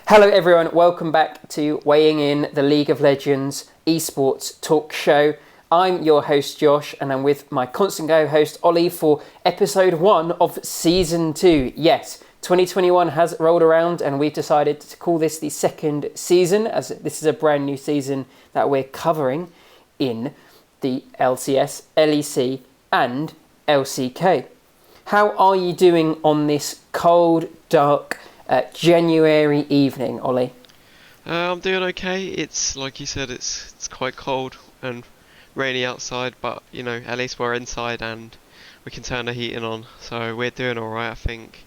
Hello everyone, welcome back to Weighing In, the League of Legends Esports talk show. I'm your host Josh and I'm with my constant co-host Ollie for episode 1 of season 2. Yes, 2021 has rolled around and we've decided to call this the second season, as this is a brand new season that we're covering in the LCS, LEC and LCK. How are you doing on this cold, dark January evening, Ollie? I'm doing okay. It's like you said, it's quite cold and rainy outside, but you know, at least we're inside and we can turn the heating on, so we're doing all right, I think.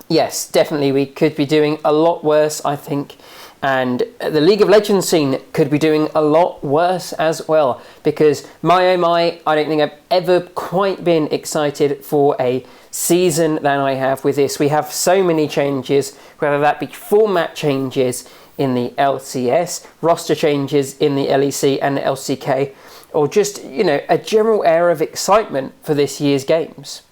Yes, definitely. We could be doing a lot worse, I think. And the League of Legends scene could be doing a lot worse as well. Because, my oh my, I don't think I've ever quite been excited for a season than I have with this. We have so many changes, whether that be format changes in the LCS, roster changes in the LEC and the LCK, or just, you know, a general air of excitement for this year's games.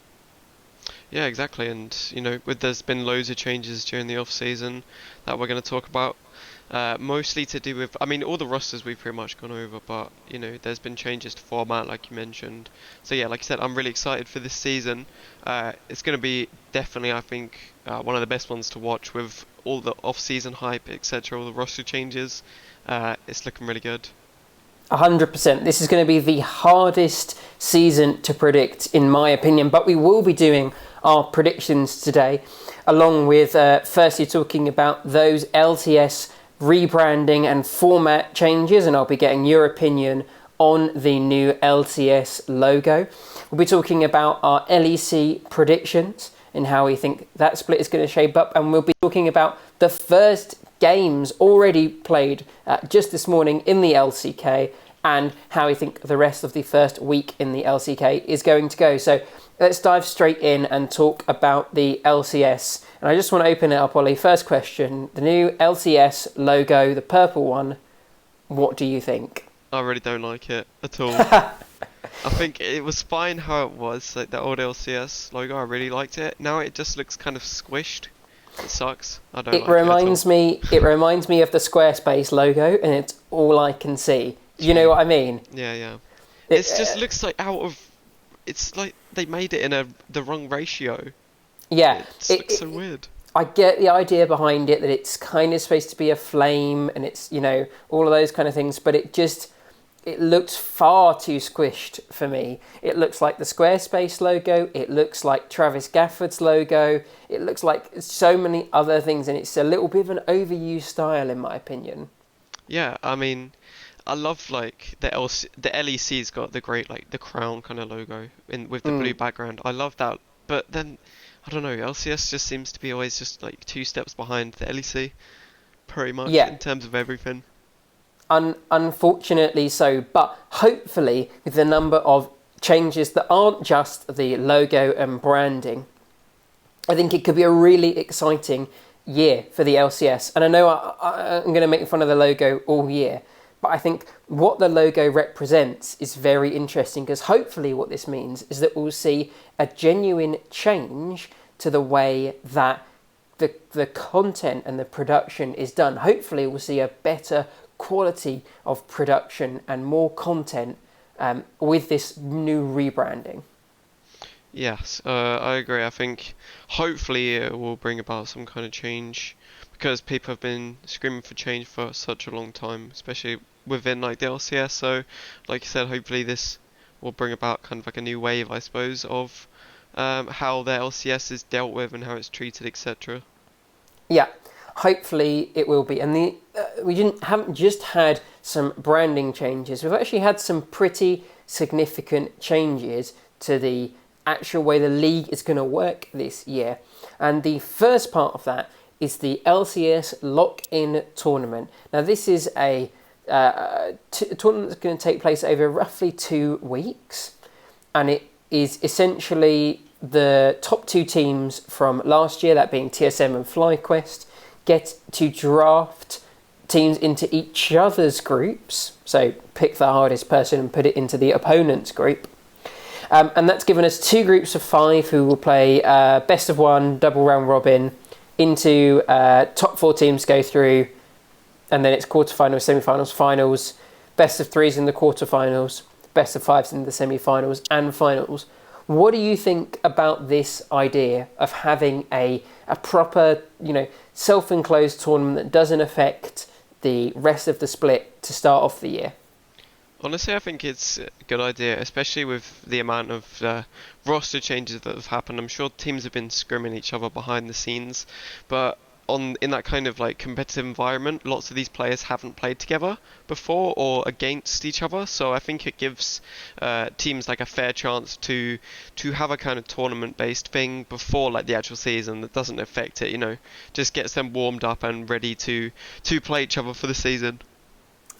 Yeah, exactly. And you know, there's been loads of changes during the off season that we're going to talk about. Mostly to do with, I mean, all the rosters we've pretty much gone over, but you know, there's been changes to format, like you mentioned. So yeah, like I said, I'm really excited for this season. It's going to be definitely, I think, one of the best ones to watch with all the off-season hype, etc., all the roster changes. It's looking really good. 100%. This is going to be the hardest season to predict, in my opinion, but we will be doing our predictions today, along with firstly talking about those LTS rebranding and format changes, and I'll be getting your opinion on the new LTS logo. We'll be talking about our LEC predictions and how we think that split is going to shape up, and we'll be talking about the first games already played just this morning in the LCK and how we think the rest of the first week in the LCK is going to go. So let's dive straight in and talk about the LCS. And I just want to open it up, Ollie. First question, the new LCS logo, the purple one, what do you think? I really don't like it at all. I think it was fine how it was, like the old LCS logo, I really liked it. Now it just looks kind of squished. It sucks. I don't like it at all. It reminds me of the Squarespace logo, and it's all I can see. You know what I mean? Yeah. It just looks like it's like they made it in the wrong ratio. Yeah. It looks so weird. I get the idea behind it, that it's kind of supposed to be a flame and it's, you know, all of those kind of things, but it looks far too squished for me. It looks like the Squarespace logo, it looks like Travis Gafford's logo, it looks like so many other things, and it's a little bit of an overused style in my opinion. Yeah, I mean, I love like the LEC's got the great like the crown kind of logo with the blue background. I love that, but then I don't know, LCS just seems to be always just like 2 steps behind the LEC, pretty much, in terms of everything. Unfortunately so, but hopefully with the number of changes that aren't just the logo and branding, I think it could be a really exciting year for the LCS. And I know I'm going to make fun of the logo all year, but I think what the logo represents is very interesting, because hopefully what this means is that we'll see a genuine change to the way that the content and the production is done. Hopefully we'll see a better quality of production and more content with this new rebranding. Yes, I agree. I think hopefully it will bring about some kind of change, because people have been screaming for change for such a long time, especially within like the LCS. So, like you said, hopefully this will bring about kind of like a new wave, I suppose, of how the LCS is dealt with and how it's treated, etc. Yeah, hopefully it will be. And haven't just had some branding changes. We've actually had some pretty significant changes to the actual way the league is going to work this year. And the first part of that is the LCS lock-in tournament. Now this is a tournament that's going to take place over roughly 2 weeks, and it is essentially the top 2 teams from last year, that being TSM and FlyQuest, get to draft teams into each other's groups. So pick the hardest person and put it into the opponent's group. And that's given us 2 groups of 5 who will play best of 1, double round robin into top 4 teams go through, and then it's quarterfinals, semi-finals, finals, best of 3s in the quarterfinals, best of 5s in the semi-finals and finals. What do you think about this idea of having a proper, self-enclosed tournament that doesn't affect the rest of the split to start off the year? Honestly, I think it's a good idea, especially with the amount of roster changes that have happened. I'm sure teams have been scrimming each other behind the scenes, but in that kind of like competitive environment, lots of these players haven't played together before or against each other. So I think it gives teams like a fair chance to have a kind of tournament-based thing before like the actual season that doesn't affect it. Just gets them warmed up and ready to play each other for the season.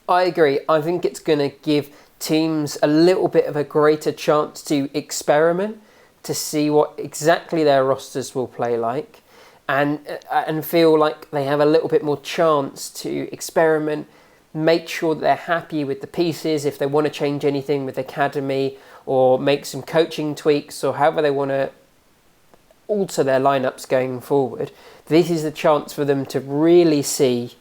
I agree. I think it's going to give teams a little bit of a greater chance to experiment, to see what exactly their rosters will play like, and feel like they have a little bit more chance to experiment, make sure that they're happy with the pieces, if they want to change anything with academy or make some coaching tweaks or however they want to alter their lineups going forward. This is the chance for them to really see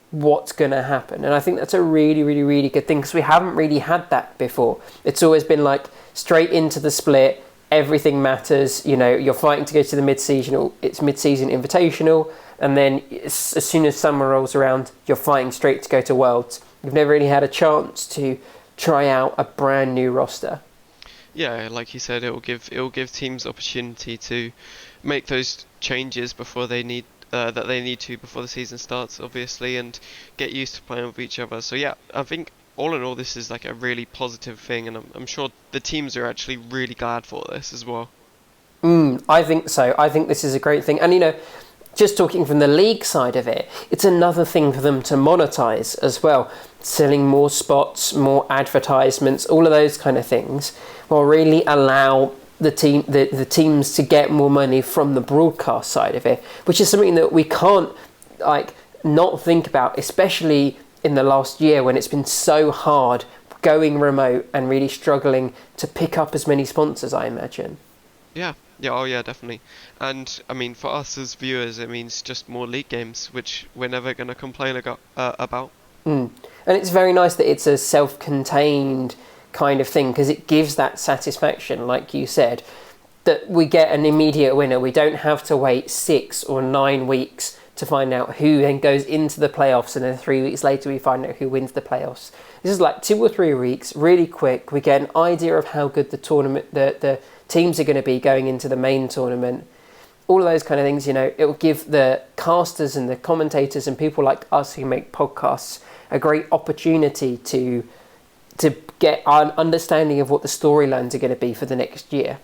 what's going to happen. And I think that's a really, really, really good thing because we haven't really had that before. It's always been like straight into the split, everything matters. You're fighting to go to the mid-season, it's mid-season invitational, and then as soon as summer rolls around, you're fighting straight to go to Worlds. You've never really had a chance to try out a brand new roster. Yeah, like you said, it will give teams opportunity to make those changes before they need to before the season starts, obviously, and get used to playing with each other. So yeah, I think all in all, this is like a really positive thing, and I'm sure the teams are actually really glad for this as well. I think so. I think this is a great thing, and just talking from the league side of it, it's another thing for them to monetize as well, selling more spots, more advertisements, all of those kind of things, will really allow the teams to get more money from the broadcast side of it, which is something that we can't not think about, especially in the last year when it's been so hard going remote and really struggling to pick up as many sponsors, I imagine. Yeah, oh yeah, definitely. And I mean, for us as viewers, it means just more league games, which we're never going to complain about. And it's very nice that it's a self-contained kind of thing because it gives that satisfaction, like you said, that we get an immediate winner. We don't have to wait 6 or 9 weeks to find out who then goes into the playoffs, and then 3 weeks later we find out who wins the playoffs. This is like 2 or 3 weeks, really quick. We get an idea of how good the tournament, the teams are going to be going into the main tournament. All of those kind of things, it will give the casters and the commentators and people like us who make podcasts a great opportunity to get an understanding of what the storylines are going to be for the next year.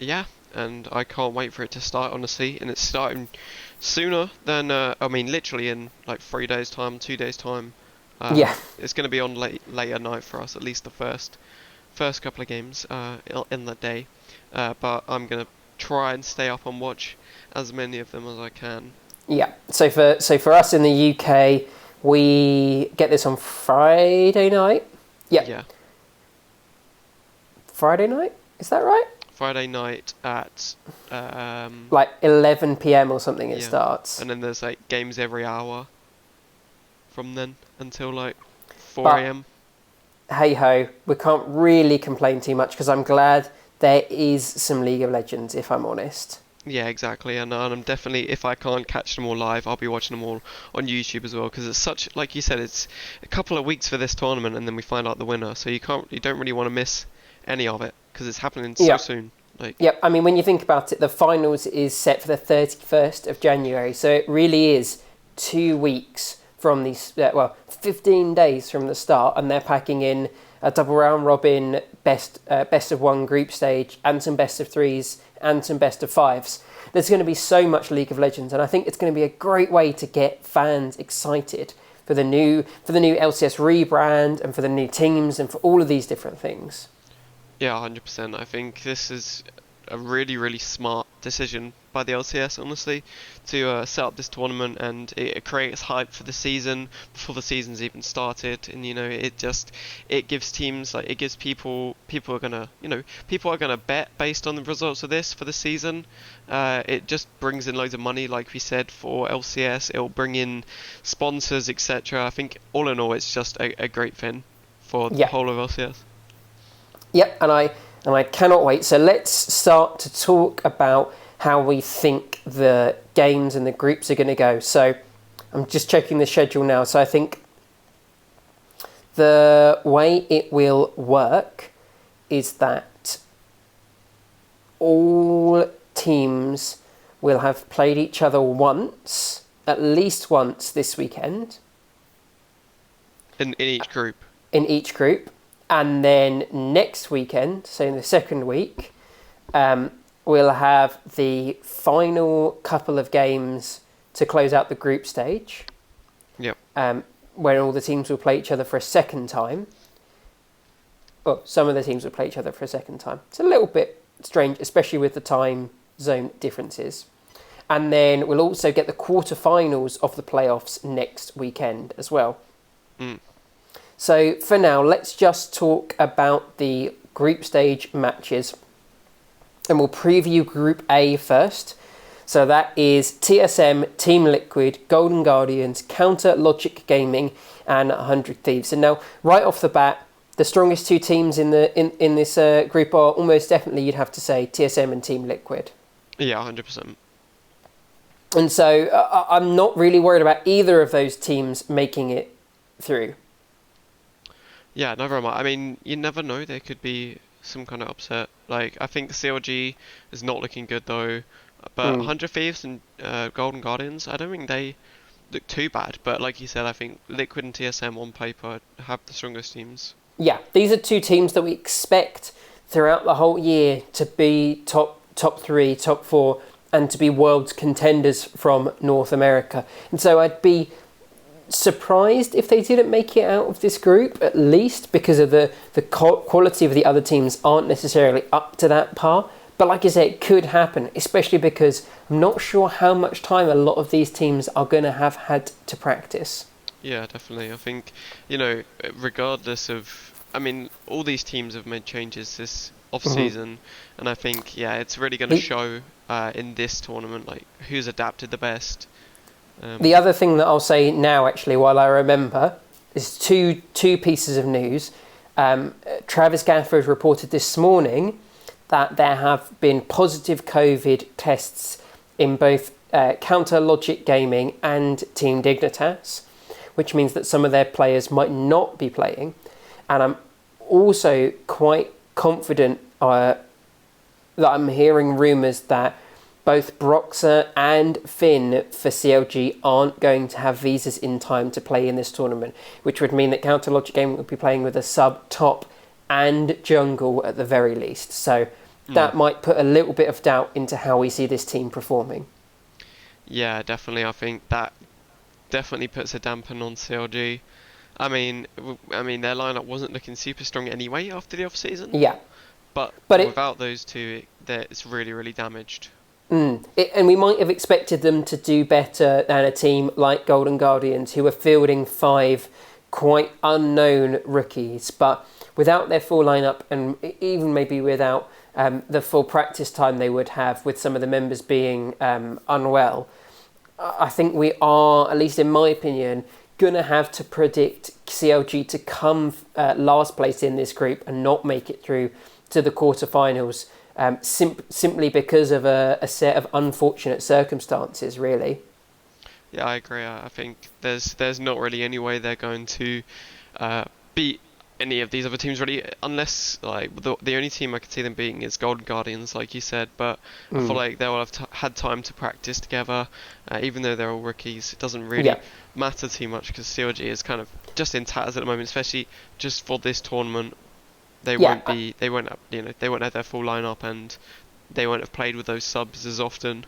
Yeah, and I can't wait for it to start, honestly, and it's starting sooner than, literally in like 3 days' time, 2 days' time. It's going to be on later night for us, at least the first couple of games in the day. But I'm going to try and stay up and watch as many of them as I can. Yeah, so for us in the UK, we get this on Friday night. Yeah. Friday night? Is that right? Friday night at... like 11 p.m. or something it starts. And then there's like games every hour from then until like 4 a.m. Hey ho, we can't really complain too much because I'm glad there is some League of Legends, if I'm honest. Yeah, exactly, and I'm definitely, if I can't catch them all live, I'll be watching them all on YouTube as well, because it's such, like you said, it's a couple of weeks for this tournament, and then we find out the winner, so you don't really want to miss any of it, because it's happening so soon. Yep, I mean, when you think about it, the finals is set for the 31st of January, so it really is 2 weeks from these, 15 days from the start, and they're packing in a double round robin, best of 1 group stage, and some best of 3s, and some best of 5s. There's going to be so much League of Legends, and I think it's going to be a great way to get fans excited for the new LCS rebrand and for the new teams and for all of these different things. Yeah, 100%. I think this is a really, really smart decision by the LCS, honestly, to set up this tournament, and it creates hype for the season before the season's even started. And it gives teams, like, it gives people are gonna people are gonna bet based on the results of this for the season. It just brings in loads of money, like we said, for LCS. It'll bring in sponsors, etc. I think all in all, it's just a great thing for the whole of LCS. Yep, and I cannot wait. So let's start to talk about how we think the games and the groups are going to go. So I'm just checking the schedule now. So I think the way it will work is that all teams will have played each other once, at least once this weekend. In each group. In each group. And then next weekend, so in the second week, we'll have the final couple of games to close out the group stage. Yep. Where all the teams will play each other for a second time. Well, some of the teams will play each other for a second time. It's a little bit strange, especially with the time zone differences. And then we'll also get the quarterfinals of the playoffs next weekend as well. Mm. So for now, let's just talk about the group stage matches. And we'll preview Group A first. So that is TSM, Team Liquid, Golden Guardians, Counter Logic Gaming, and 100 Thieves. And now, right off the bat, the strongest two teams in this group are almost definitely, you'd have to say, TSM and Team Liquid. Yeah, 100%. And so I'm not really worried about either of those teams making it through. Yeah, never mind. I mean, you never know. There could be some kind of upset. Like, I think CLG is not looking good though. But 100 Thieves and Golden Guardians, I don't think they look too bad. But like you said, I think Liquid and TSM on paper have the strongest teams. Yeah, these are two teams that we expect throughout the whole year to be top 3, top 4, and to be world contenders from North America. And so I'd be surprised if they didn't make it out of this group, at least because of the quality of the other teams aren't necessarily up to that par. But like I say, it could happen, especially because I'm not sure how much time a lot of these teams are going to have had to practice. Yeah, definitely. I think, regardless of... I mean, all these teams have made changes this off-season, and I think, it's really going to show in this tournament, like, who's adapted the best. The other thing that I'll say now, actually, while I remember, is two pieces of news. Travis Gaffer has reported this morning that there have been positive COVID tests in both Counter Logic Gaming and Team Dignitas, which means that some of their players might not be playing. And I'm also quite confident that I'm hearing rumours that both Broxer and Finn for CLG aren't going to have visas in time to play in this tournament, which would mean that Counter Logic Gaming would be playing with a sub top and jungle at the very least. So that might put a little bit of doubt into how we see this team performing. Yeah, definitely. I think that definitely puts a dampen on CLG. I mean, their lineup wasn't looking super strong anyway after the off season. Yeah, but without those two, it's really, really damaged. And we might have expected them to do better than a team like Golden Guardians, who are fielding 5 quite unknown rookies. But without their full lineup, and even maybe without the full practice time they would have, with some of the members being unwell, I think we are, at least in my opinion, going to have to predict CLG to come last place in this group and not make it through to the quarterfinals. Simply because of a set of unfortunate circumstances, really. Yeah, I agree. I think there's not really any way they're going to beat any of these other teams, really, unless, like, the only team I could see them beating is Golden Guardians, like you said. But I feel like they'll have had time to practice together, even though they're all rookies. It doesn't really matter too much because CLG is kind of just in tatters at the moment, especially just for this tournament. They won't have their full lineup, and they won't have played with those subs as often.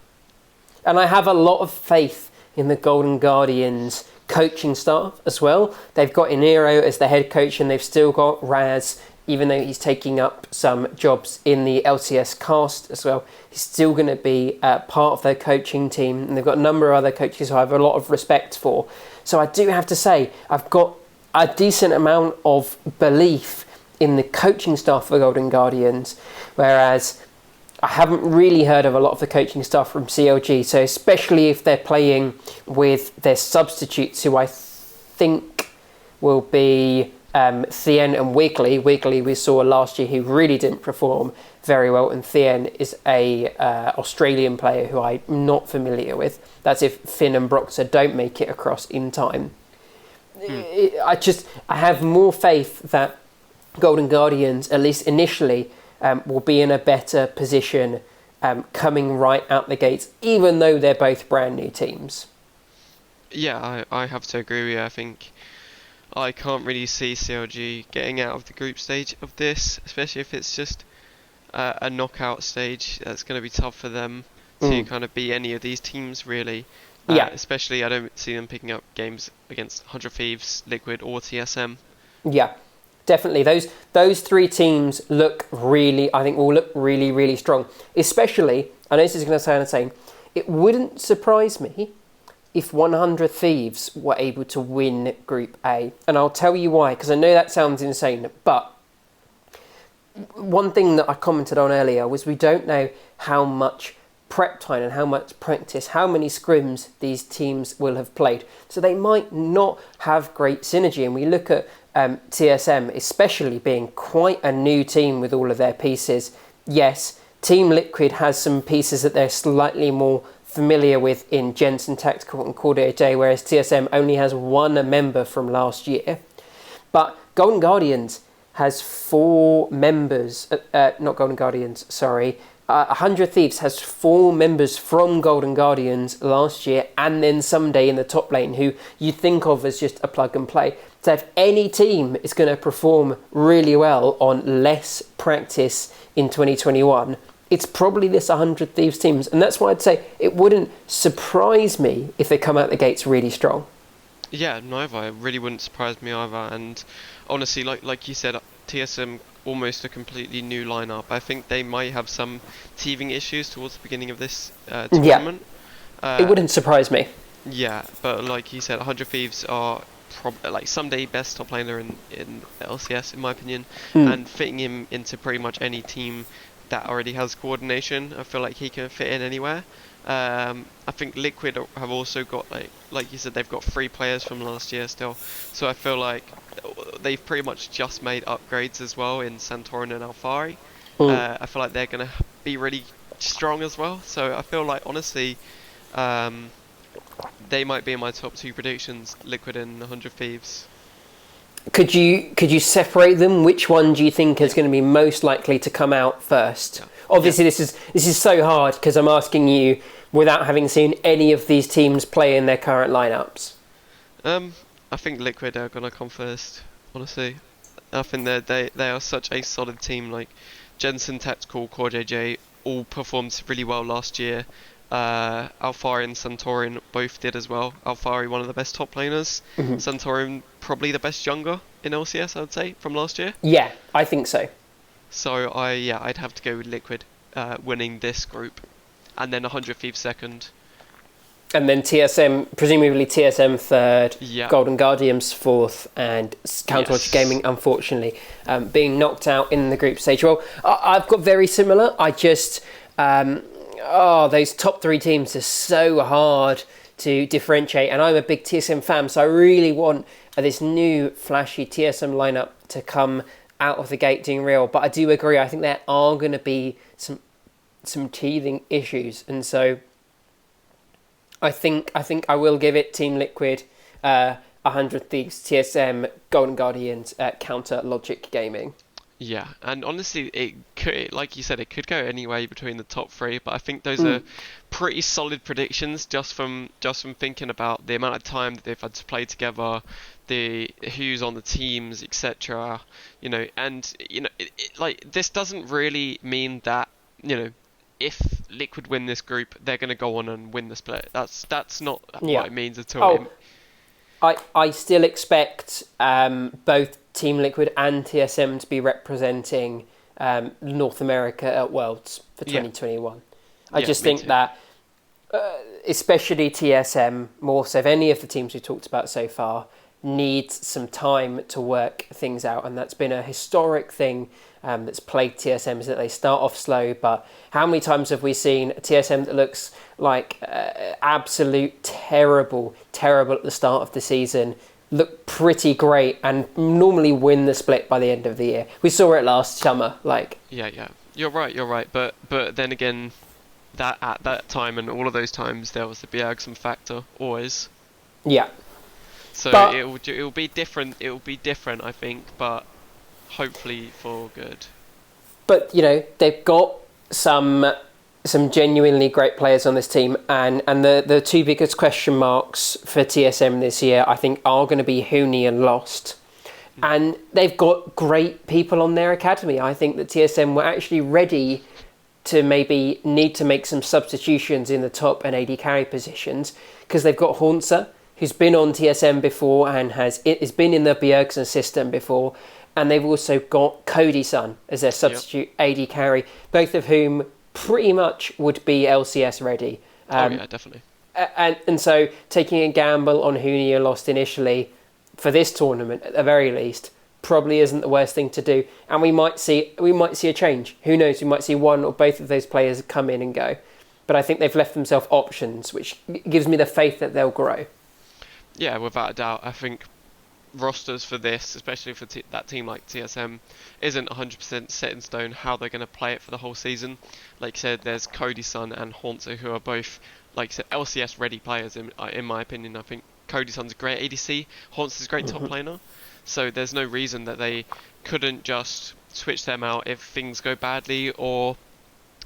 And I have a lot of faith in the Golden Guardians coaching staff as well. They've got Inero as the head coach, and they've still got Raz even though he's taking up some jobs in the LCS cast as well, he's still going to be part of their coaching team. And they've got a number of other coaches who I have a lot of respect for. So I do have to say, I've got a decent amount of belief in the coaching staff for Golden Guardians, whereas I haven't really heard of a lot of the coaching staff from CLG. So especially if they're playing with their substitutes, who I think will be Thien and Wiggly. Wiggly we saw last year, who really didn't perform very well, and Thien is a Australian player who I'm not familiar with. That's if Finn and Broxer don't make it across in time. I have more faith that Golden Guardians, at least initially, will be in a better position coming right out the gates, even though they're both brand new teams. Yeah, I have to agree with you. I think I can't really see CLG getting out of the group stage of this, especially if it's just a knockout stage. That's going to be tough for them to kind of beat any of these teams, really. Especially, I don't see them picking up games against 100 Thieves, Liquid, or TSM. Yeah, definitely. Those three teams look really, I think, will look really, really strong. Especially, I know this is going to sound insane, it wouldn't surprise me if 100 Thieves were able to win Group A. And I'll tell you why, because I know that sounds insane, but one thing that I commented on earlier was we don't know how much prep time and how much practice, how many scrims these teams will have played. So they might not have great synergy. And we look at TSM, especially being quite a new team with all of their pieces. Yes, Team Liquid has some pieces that they're slightly more familiar with in Jensen Tactical and Corday J, whereas TSM only has one member from last year. But Golden Guardians has 4 members, not Golden Guardians, sorry. 100 Thieves has 4 members from Golden Guardians last year, and then someday in the top lane, who you think of as just a plug and play. So if any team is going to perform really well on less practice in 2021, it's probably this 100 Thieves teams. And that's why I'd say it wouldn't surprise me if they come out the gates really strong. Yeah, neither. It really wouldn't surprise me either. And honestly, like you said, TSM almost a completely new lineup. I think they might have some teething issues towards the beginning of this tournament. Yeah. It wouldn't surprise me. Yeah, but like you said, 100 Thieves are like someday best top laner in LCS, in my opinion, and fitting him into pretty much any team that already has coordination. I feel like he can fit in anywhere. I think Liquid have also got, like you said, they've got 3 players from last year still. So I feel like they've pretty much just made upgrades as well in Santorin and Alfari. I feel like they're going to be really strong as well. So I feel like, honestly, they might be in my top 2 predictions, Liquid and 100 Thieves. Could you separate them? Which one do you think is going to be most likely to come out first? Yeah. Obviously, this is so hard because I'm asking you without having seen any of these teams play in their current lineups. I think Liquid are gonna come first. Honestly, I think they are such a solid team. Like Jensen, Tactical, Core JJ all performed really well last year. Alfari and Santorin both did as well. Alfari, one of the best top laners. Santorin, probably the best jungler in LCS, I would say, from last year. Yeah, I think so. So I'd have to go with Liquid winning this group, and then 100 Thieves second. And then TSM, presumably TSM third, yeah. Golden Guardians fourth, and Counterwatch Gaming, unfortunately, being knocked out in the group stage. Well, I've got very similar. I just... those top 3 teams are so hard to differentiate, and I'm a big TSM fan, so I really want this new flashy TSM lineup to come out of the gate doing real. But I do agree, I think there are going to be some teething issues, and so I think I will give it Team Liquid, 100 Thieves, TSM, Golden Guardians, Counter Logic Gaming. Yeah, and honestly, it could, like you said, it could go anywhere between the top 3. But I think those are pretty solid predictions just from thinking about the amount of time that they've had to play together, the who's on the teams, etc. And like this doesn't really mean that if Liquid win this group, they're going to go on and win the split. That's not what it means at all. I still expect both Team Liquid and TSM to be representing North America at Worlds for 2021. I just think that, especially TSM, more so than any of the teams we talked about so far, needs some time to work things out, and that's been a historic thing that's plagued TSM, is that they start off slow. But how many times have we seen a TSM that looks like absolute terrible at the start of the season look pretty great and normally win the split by the end of the year? We saw it last summer. Yeah, you're right. But then again, that at that time and all of those times there was the Bjergsen factor always. Yeah. So but it'll be different. It'll be different, I think, but hopefully for good. But they've got some genuinely great players on this team, and the two biggest question marks for TSM this year, I think, are going to be Huni and Lost. And they've got great people on their academy. I think that TSM were actually ready to maybe need to make some substitutions in the top and AD carry positions, because they've got Haunter, who's been on TSM before and has been in the Bjergsen system before, and they've also got Cody Sun as their substitute AD carry, both of whom pretty much would be LCS ready. Yeah, definitely. And so taking a gamble on Huni or Lost initially for this tournament, at the very least, probably isn't the worst thing to do. And we might see a change. Who knows? We might see one or both of those players come in and go. But I think they've left themselves options, which gives me the faith that they'll grow. Yeah, without a doubt. I think rosters for this, especially for that team like TSM, isn't 100% set in stone how they're going to play it for the whole season. Like you said, there's Cody Sun and Haunter, who are both, like you said, LCS ready players in my opinion. I think Cody Sun's a great ADC, Haunter's a great top laner, so there's no reason that they couldn't just switch them out if things go badly, or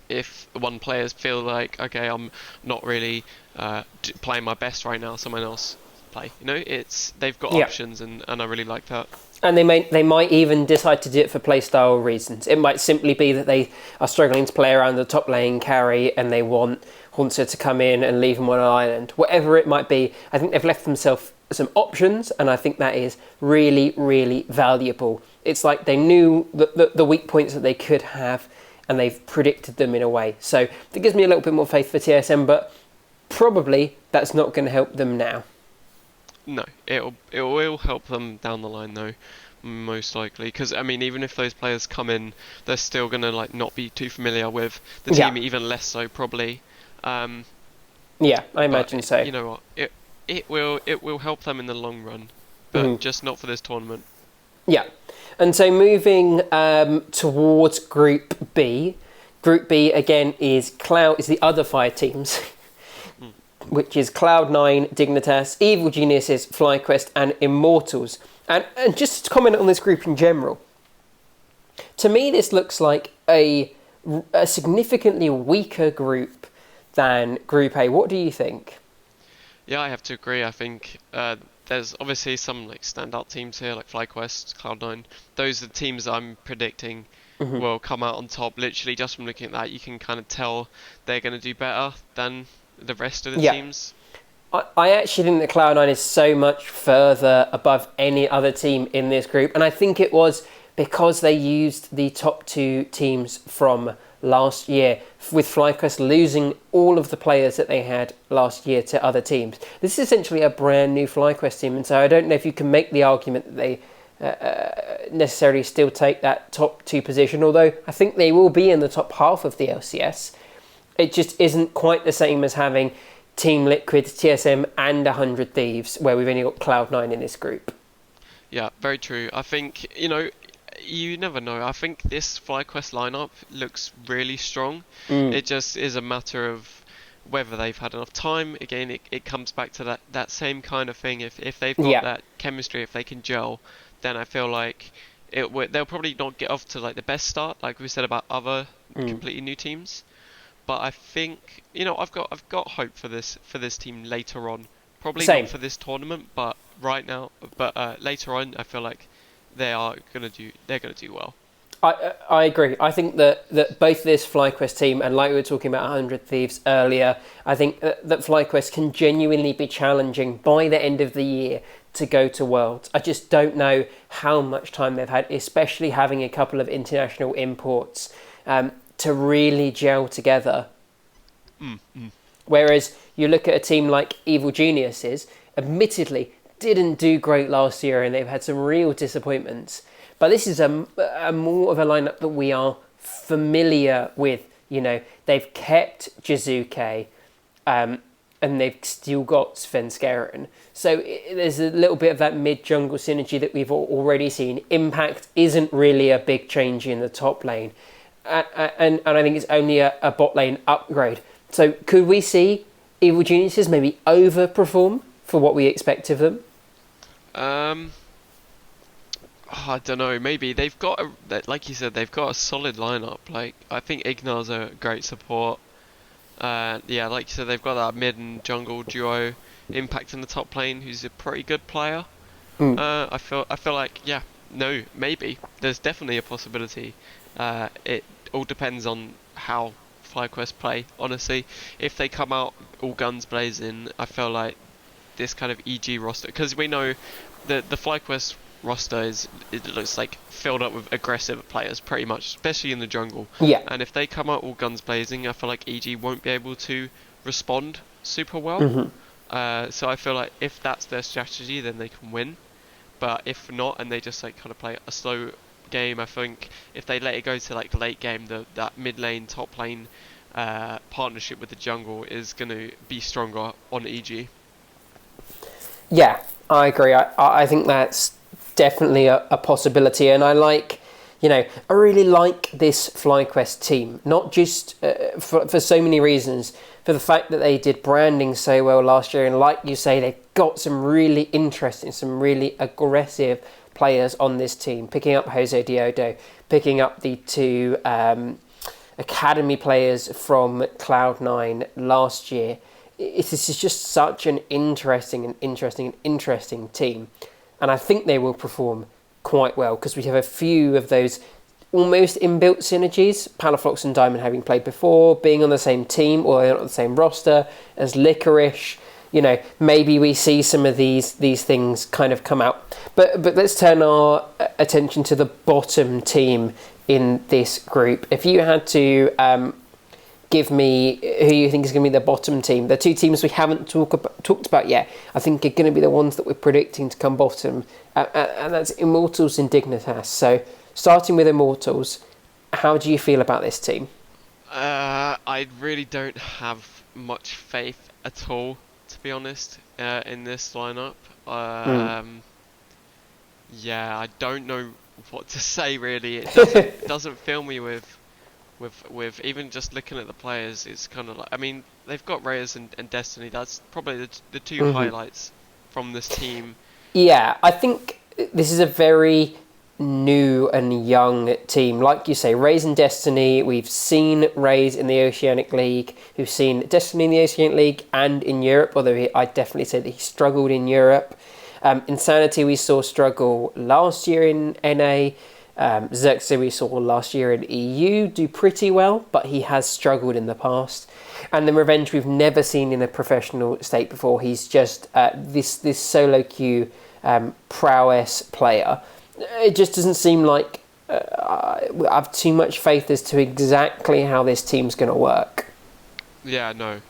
if one players feel like, okay, I'm not really playing my best right now, someone else play. They've got options, and I really like that. And they might even decide to do it for playstyle reasons. It might simply be that they are struggling to play around the top lane carry and they want Haunter to come in and leave them on an island. Whatever it might be, I think they've left themselves some options, and I think that is really, really valuable. It's like they knew the weak points that they could have, and they've predicted them in a way. So that gives me a little bit more faith for TSM, but probably that's not going to help them now. No, it will help them down the line though, most likely. Because I mean, even if those players come in, they're still gonna not be too familiar with the team, even less so probably. I imagine so. You know what? It will help them in the long run, but just not for this tournament. Yeah, and so moving towards Group B. Group B again is the other 5 teams. Which is Cloud9, Dignitas, Evil Geniuses, FlyQuest and Immortals. And just to comment on this group in general, to me this looks like a significantly weaker group than Group A. What do you think? Yeah, I have to agree. I think there's obviously some standout teams here, like FlyQuest, Cloud9. Those are the teams I'm predicting will come out on top. Literally, just from looking at that, you can kind of tell they're going to do better than the rest of the teams. I actually think that Cloud9 is so much further above any other team in this group, and I think it was because they used the top 2 teams from last year, with FlyQuest losing all of the players that they had last year to other teams. This is essentially a brand new FlyQuest team, and so I don't know if you can make the argument that they necessarily still take that top 2 position, although I think they will be in the top half of the LCS. It just isn't quite the same as having Team Liquid, TSM and 100 Thieves, where we've only got Cloud9 in this group. Yeah, very true. I think, you never know. I think this FlyQuest lineup looks really strong. It just is a matter of whether they've had enough time. Again, it comes back to that same kind of thing. If they've got that chemistry, if they can gel, then I feel like they'll probably not get off to the best start, like we said about other completely new teams. But I think I've got hope for this team later on. Probably not for this tournament, but right now. But later on, I feel like they're gonna do well. I agree. I think that both this FlyQuest team and, like we were talking about 100 Thieves earlier, I think that FlyQuest can genuinely be challenging by the end of the year to go to Worlds. I just don't know how much time they've had, especially having a couple of international imports, to really gel together. Whereas you look at a team like Evil Geniuses, admittedly didn't do great last year and they've had some real disappointments. But this is a more of a lineup that we are familiar with. You know, they've kept Jizuke, and they've still got Svenskeren. So there's a little bit of that mid-jungle synergy that we've already seen. Impact isn't really a big change in the top lane. And I think it's only a bot lane upgrade. So could we see Evil Geniuses maybe overperform for what we expect of them? I don't know. Maybe they've got like you said, they've got a solid lineup. Like I think Ignar's a great support. Yeah, like you said, they've got that mid and jungle duo. Impact in the top lane, who's a pretty good player. I feel like maybe there's definitely a possibility. It all depends on how FlyQuest play. Honestly, if they come out all guns blazing, I feel like this kind of EG roster, because we know the FlyQuest roster it looks like filled up with aggressive players pretty much, especially in the jungle. Yeah. And if they come out all guns blazing, I feel like EG won't be able to respond super well. So I feel like if that's their strategy, then they can win. But if not, and they just like kind of play a slow game, I think if they let it go to like the late game, that mid lane, top lane partnership with the jungle is going to be stronger on EG. Yeah, I agree. I think that's definitely a possibility, and I really like this FlyQuest team, not just for so many reasons. For the fact that they did branding so well last year, and like you say, they've got some really interesting, some really aggressive players on this team. Picking up Jose Diodo, picking up the two academy players from Cloud9 last year. This is just such an interesting team. And I think they will perform quite well because we have a few of those almost inbuilt synergies. Palafox and Diamond having played before, being on the same team or on the same roster as Licorice. You know, maybe we see some of these things kind of come out. But let's turn our attention to the bottom team in this group. If you had to give me who you think is going to be the bottom team, the two teams we haven't talked about yet, I think are going to be the ones that we're predicting to come bottom, and that's Immortals and Dignitas. So starting with Immortals, how do you feel about this team? I really don't have much faith at all, to be honest, in this lineup. Yeah, I don't know what to say really. It doesn't fill me with even just looking at the players. It's kind of like, I mean, they've got Reyes and Destiny. That's probably the two highlights from this team. Yeah, I think this is a very new and young team. Like you say, Reyes and Destiny, we've seen Reyes in the Oceanic League, we've seen Destiny in the Oceanic League and in Europe, although I'd definitely say that he struggled in Europe. Insanity we saw struggle last year in NA. Xerxes we saw last year in EU do pretty well, but he has struggled in the past. And then Revenge we've never seen in a professional state before. He's just this solo queue prowess player. It just doesn't seem like I have too much faith as to exactly how this team's going to work. Yeah, no.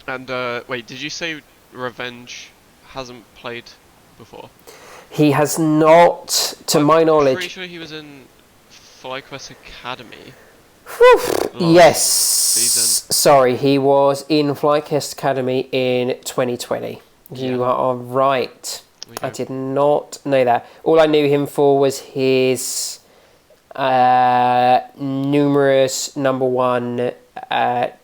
And wait, did you say Revenge hasn't played before? He has not, to my knowledge. I'm pretty sure he was in FlyQuest Academy. Yes. Season. Sorry, he was in FlyQuest Academy in 2020. You are right. I did not know that. All I knew him for was his numerous #1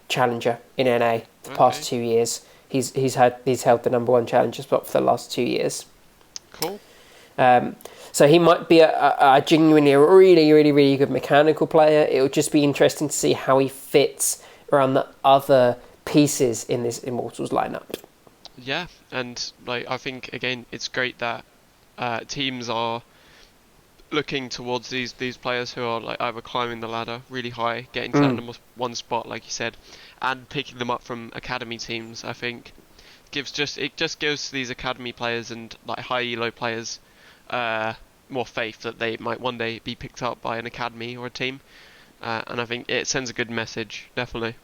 challenger in NA the past 2 years. He's held the #1 challenger spot for the last 2 years. Cool. So he might be a genuinely really good mechanical player. It would just be interesting to see how he fits around the other pieces in this Immortals lineup. Yeah, and like I think again it's great that teams are looking towards these players who are like either climbing the ladder really high, getting to that #1 spot like you said, and picking them up from academy teams. I think just gives these academy players and like high elo players more faith that they might one day be picked up by an academy or a team, and I think it sends a good message, definitely.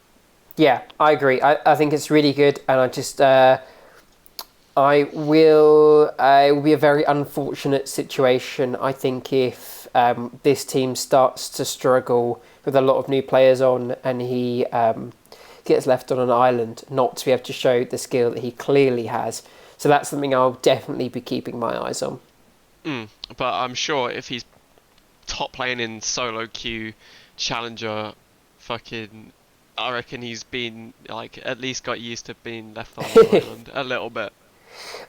Yeah, I agree. I think it's really good, and I just I will. It will be a very unfortunate situation, I think, if this team starts to struggle with a lot of new players on, and he gets left on an island, not to be able to show the skill that he clearly has. So that's something I'll definitely be keeping my eyes on. But I'm sure if he's top playing in solo queue, challenger, fucking, I reckon he's been like at least got used to being left on an island a little bit.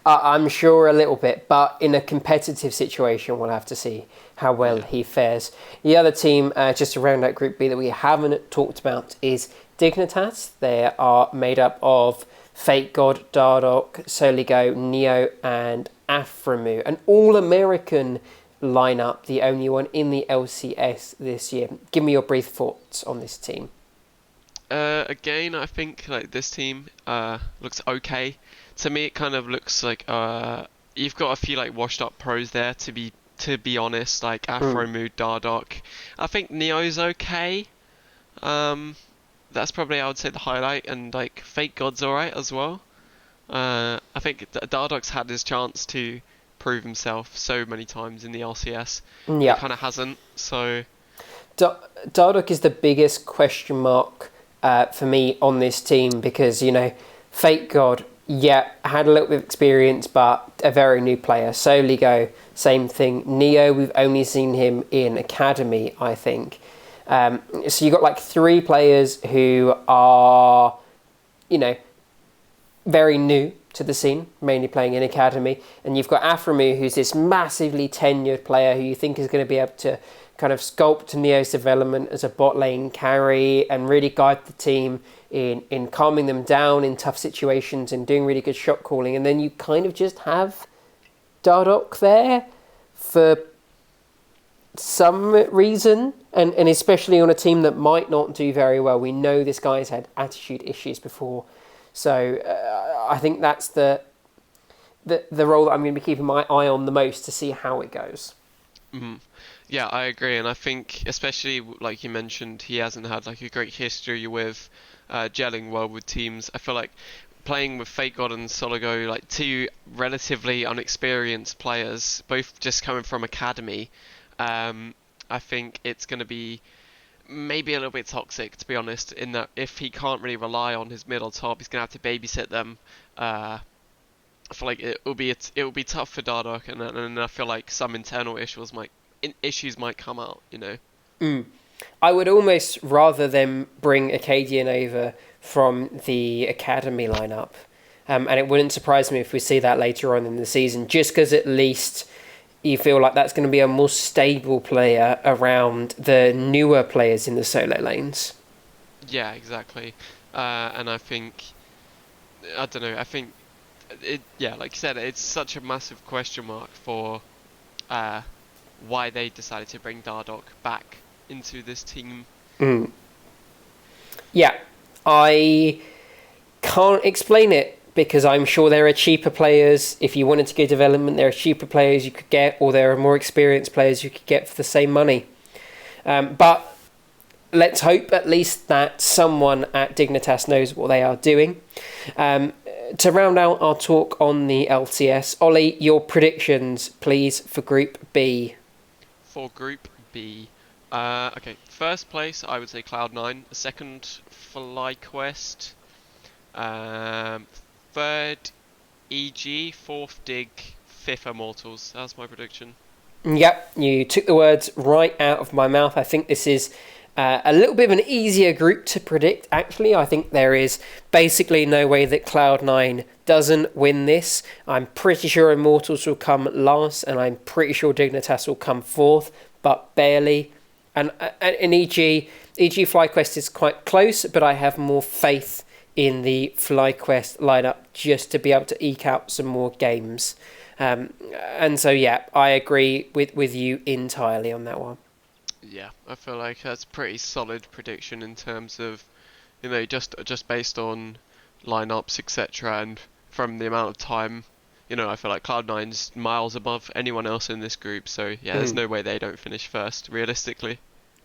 I'm sure a little bit, but in a competitive situation, we'll have to see how well Yeah. he fares. The other team, just to round out Group B that we haven't talked about, is Dignitas. They are made up of Fate God, Dardoch, Soligo, Neo, and Aframu. An all-American lineup, the only one in the LCS this year. Give me your brief thoughts on this team. Again, I think like this team looks okay. To me, it kind of looks like you've got a few like washed up pros there. To be honest, like Mm. Afro Mood, Dardoch. I think Neo's okay. Um, that's probably I would say the highlight, and like Fake God's alright as well. I think Dardoch's had his chance to prove himself so many times in the LCS, but he Yeah. kind of hasn't. So Dardoch is the biggest question mark for me on this team because, Fate God, yeah, had a little bit of experience, but a very new player. Soligo, same thing. Neo, we've only seen him in Academy, I think. So you've got like three players who are, you know, very new to the scene, mainly playing in Academy. And you've got Aframu, who's this massively tenured player who you think is going to be able to kind of sculpt Neo's development as a bot lane carry and really guide the team in calming them down in tough situations and doing really good shot calling. And then you kind of just have Dardoch there for some reason, and especially on a team that might not do very well. We know this guy's had attitude issues before. So I think that's the role that I'm going to be keeping my eye on the most to see how it goes. mhm. Yeah, I agree, and I think especially like you mentioned, he hasn't had like a great history with gelling well with teams. I feel like playing with Fake God and Soligo, like two relatively unexperienced players, both just coming from academy. I think it's going to be maybe a little bit toxic, to be honest, in that if he can't really rely on his middle top, he's going to have to babysit them. I feel like it will be tough for Dardoch, and I feel like some internal issues might come out. Mm. I would almost rather them bring Acadian over from the academy lineup, and it wouldn't surprise me if we see that later on in the season, just because at least you feel like that's going to be a more stable player around the newer players in the solo lanes. Yeah, exactly. And I don't know. I think yeah, like you said, it's such a massive question mark for uh, why they decided to bring Dardoch back into this team. Mm. Yeah, I can't explain it because I'm sure there are cheaper players. If you wanted to go development, there are cheaper players you could get, or there are more experienced players you could get for the same money. But let's hope at least that someone at Dignitas knows what they are doing. To round out our talk on the LCS, Ollie, your predictions, please, for Group B. For Group B, okay, first place I would say Cloud9, second FlyQuest, um, third EG, fourth Dig, fifth Immortals. That's my prediction. Yep, you took the words right out of my mouth. I think this is a little bit of an easier group to predict, actually. I think there is basically no way that Cloud9 doesn't win this. I'm pretty sure Immortals will come last, and I'm pretty sure Dignitas will come fourth, but barely. And in EG FlyQuest is quite close, but I have more faith in the FlyQuest lineup just to be able to eke out some more games. And so, yeah, I agree with you entirely on that one. Yeah, I feel like that's pretty solid prediction in terms of, just based on lineups, etc., and from the amount of time, I feel like Cloud9's miles above anyone else in this group. So yeah, there's no way they don't finish first, realistically.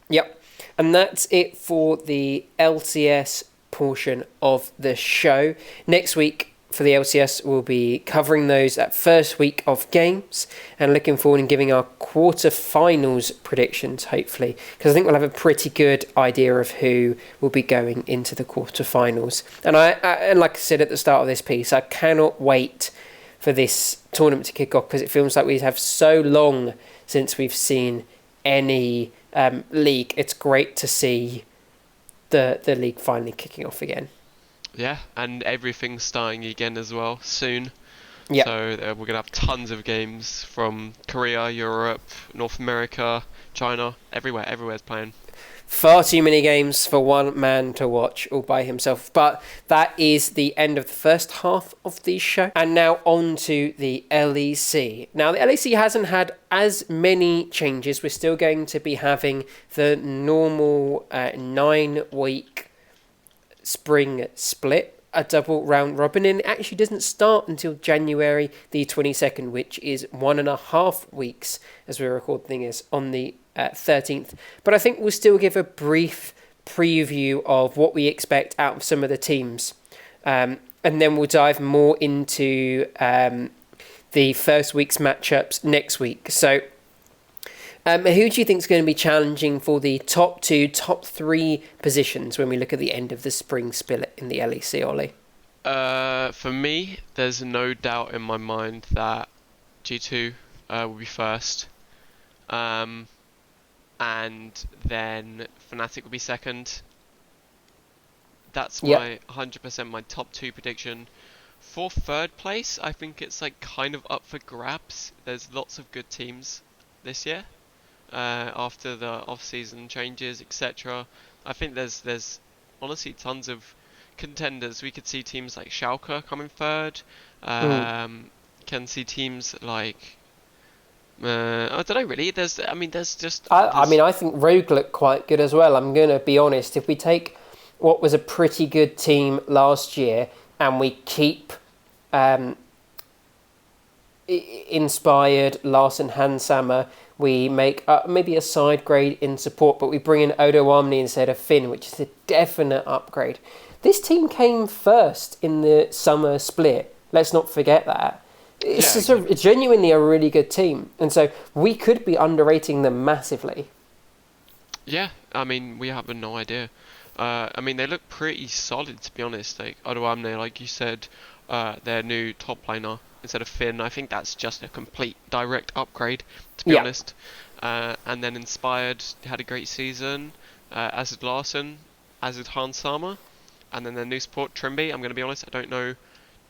Yep. And that's it for the LCS portion of the show. Next week for the LCS, we'll be covering that first week of games and looking forward and giving our quarter-finals predictions, hopefully, because I think we'll have a pretty good idea of who will be going into the quarter-finals. And and like I said at the start of this piece, I cannot wait for this tournament to kick off because it feels like we have so long since we've seen any league. It's great to see the league finally kicking off again. Yeah, and everything's starting again as well soon. Yep. So we're going to have tons of games from Korea, Europe, North America, China, everywhere's playing. Far too many games for one man to watch all by himself. But that is the end of the first half of the show. And now on to the LEC. Now, the LEC hasn't had as many changes. We're still going to be having the normal 9-week spring split, a double round robin, and it actually doesn't start until January the 22nd, which is 1.5 weeks as we record things on the 13th. But I think we'll still give a brief preview of what we expect out of some of the teams, and then we'll dive more into the first week's matchups next week. So who do you think is going to be challenging for the top 3 positions when we look at the end of the spring split in the LEC, Ollie? For me, there's no doubt in my mind that G2 will be first, and then Fnatic will be second. That's my 100% my top 2 prediction. For third place, I think it's like kind of up for grabs. There's lots of good teams this year. After the off-season changes, etc. I think there's honestly tons of contenders. We could see teams like Schalke coming third. Can see teams like I don't know really. I think Rogue look quite good as well. I'm going to be honest. If we take what was a pretty good team last year and we keep Inspired, Larson, Hansammer, we make maybe a side grade in support, but we bring in Odo Omni instead of Finn, which is a definite upgrade. This team came first in the summer split. Let's not forget that. It's genuinely a really good team. And so we could be underrating them massively. Yeah, I mean, we have no idea. They look pretty solid, to be honest. Like Odo Omni, like you said, their new top laner instead of Finn. I think that's just a complete direct upgrade, to be honest. And then Inspired had a great season, as did Larson, as did Hansammer. And then their new support, Trimby. I'm going to be honest, I don't know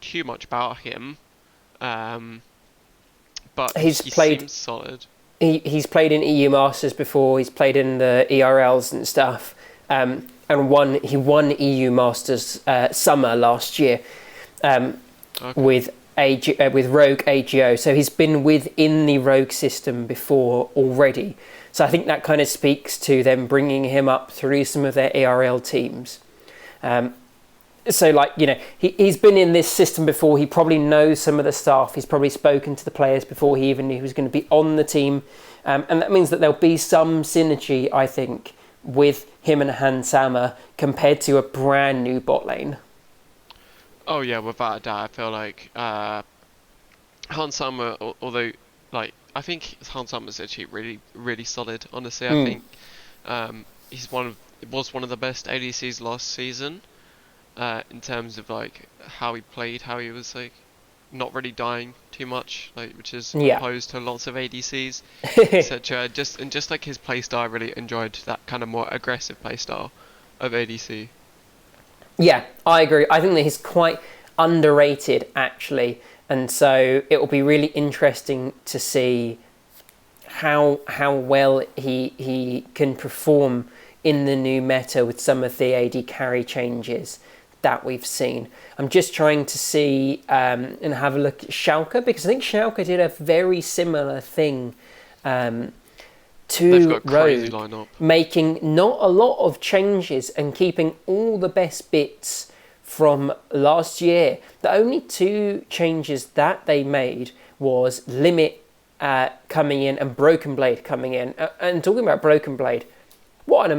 too much about him. But he seems solid. He's played in EU Masters before, he's played in the ERLs and stuff. And he won EU Masters summer last year with Rogue AGO, so he's been within the Rogue system before already. So I think that kind of speaks to them bringing him up through some of their ARL teams. He's been in this system before. He probably knows some of the staff. He's probably spoken to the players before he even knew he was going to be on the team, and that means that there'll be some synergy, I think, with him and Hansammer compared to a brand new bot lane. Oh yeah, without a doubt. I feel like Hansammer, although I think Hansammer's actually really, really solid. Honestly, I think was one of the best ADCs last season in terms of how he played, how he was not really dying too much, which is opposed to lots of ADCs, etc. Just his playstyle, I really enjoyed that kind of more aggressive playstyle of ADC. Yeah, I agree. I think that he's quite underrated, actually. And so it will be really interesting to see how well he can perform in the new meta with some of the AD carry changes that we've seen. I'm just trying to see and have a look at Schalke, because I think Schalke did a very similar thing to Rogue, making not a lot of changes and keeping all the best bits from last year. The only two changes that they made was Limit coming in and Broken Blade coming in. And talking about Broken Blade, what an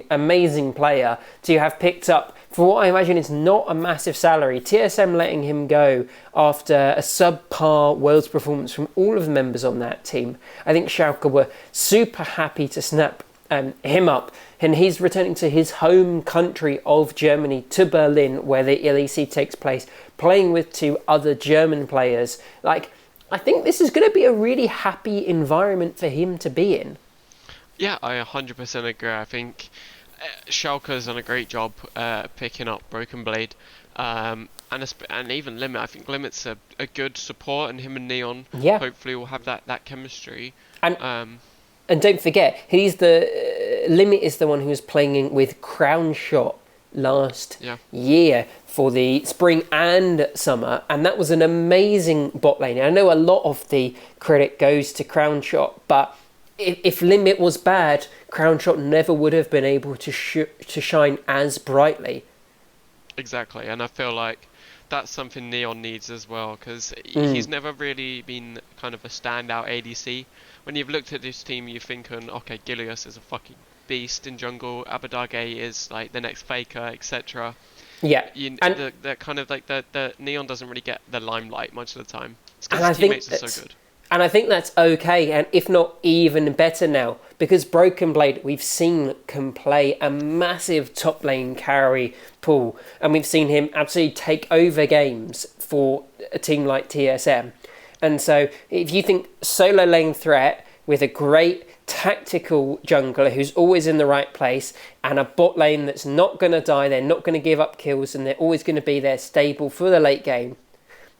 amazing player to have picked up for what I imagine is not a massive salary. TSM letting him go after a subpar Worlds performance from all of the members on that team. I think Schalke were super happy to snap him up, and he's returning to his home country of Germany, to Berlin, where the LEC takes place, playing with two other German players. Like, I think this is going to be a really happy environment for him to be in. Yeah, I 100% agree. I think Schalke has done a great job picking up Broken Blade, and even Limit. I think Limit's a good support, and him and Neon hopefully will have that chemistry. And don't forget, Limit is the one who was playing with Crown Shot last year for the spring and summer, and that was an amazing bot lane. I know a lot of the credit goes to Crown Shot, but if Limit was bad, Crown Shot never would have been able to shine as brightly. Exactly, and I feel like that's something Neon needs as well, because he's never really been kind of a standout ADC. When you've looked at this team, you're thinking, okay, Gilius is a fucking beast in jungle, Abadage is like the next Faker, etc. Yeah, and the kind of like the Neon doesn't really get the limelight much of the time. It's because his teammates are so good. And I think that's okay, and if not even better now, because Broken Blade, we've seen, can play a massive top lane carry pool, and we've seen him absolutely take over games for a team like TSM. And so if you think solo lane threat with a great tactical jungler who's always in the right place, and a bot lane that's not going to die, they're not going to give up kills, and they're always going to be there stable for the late game,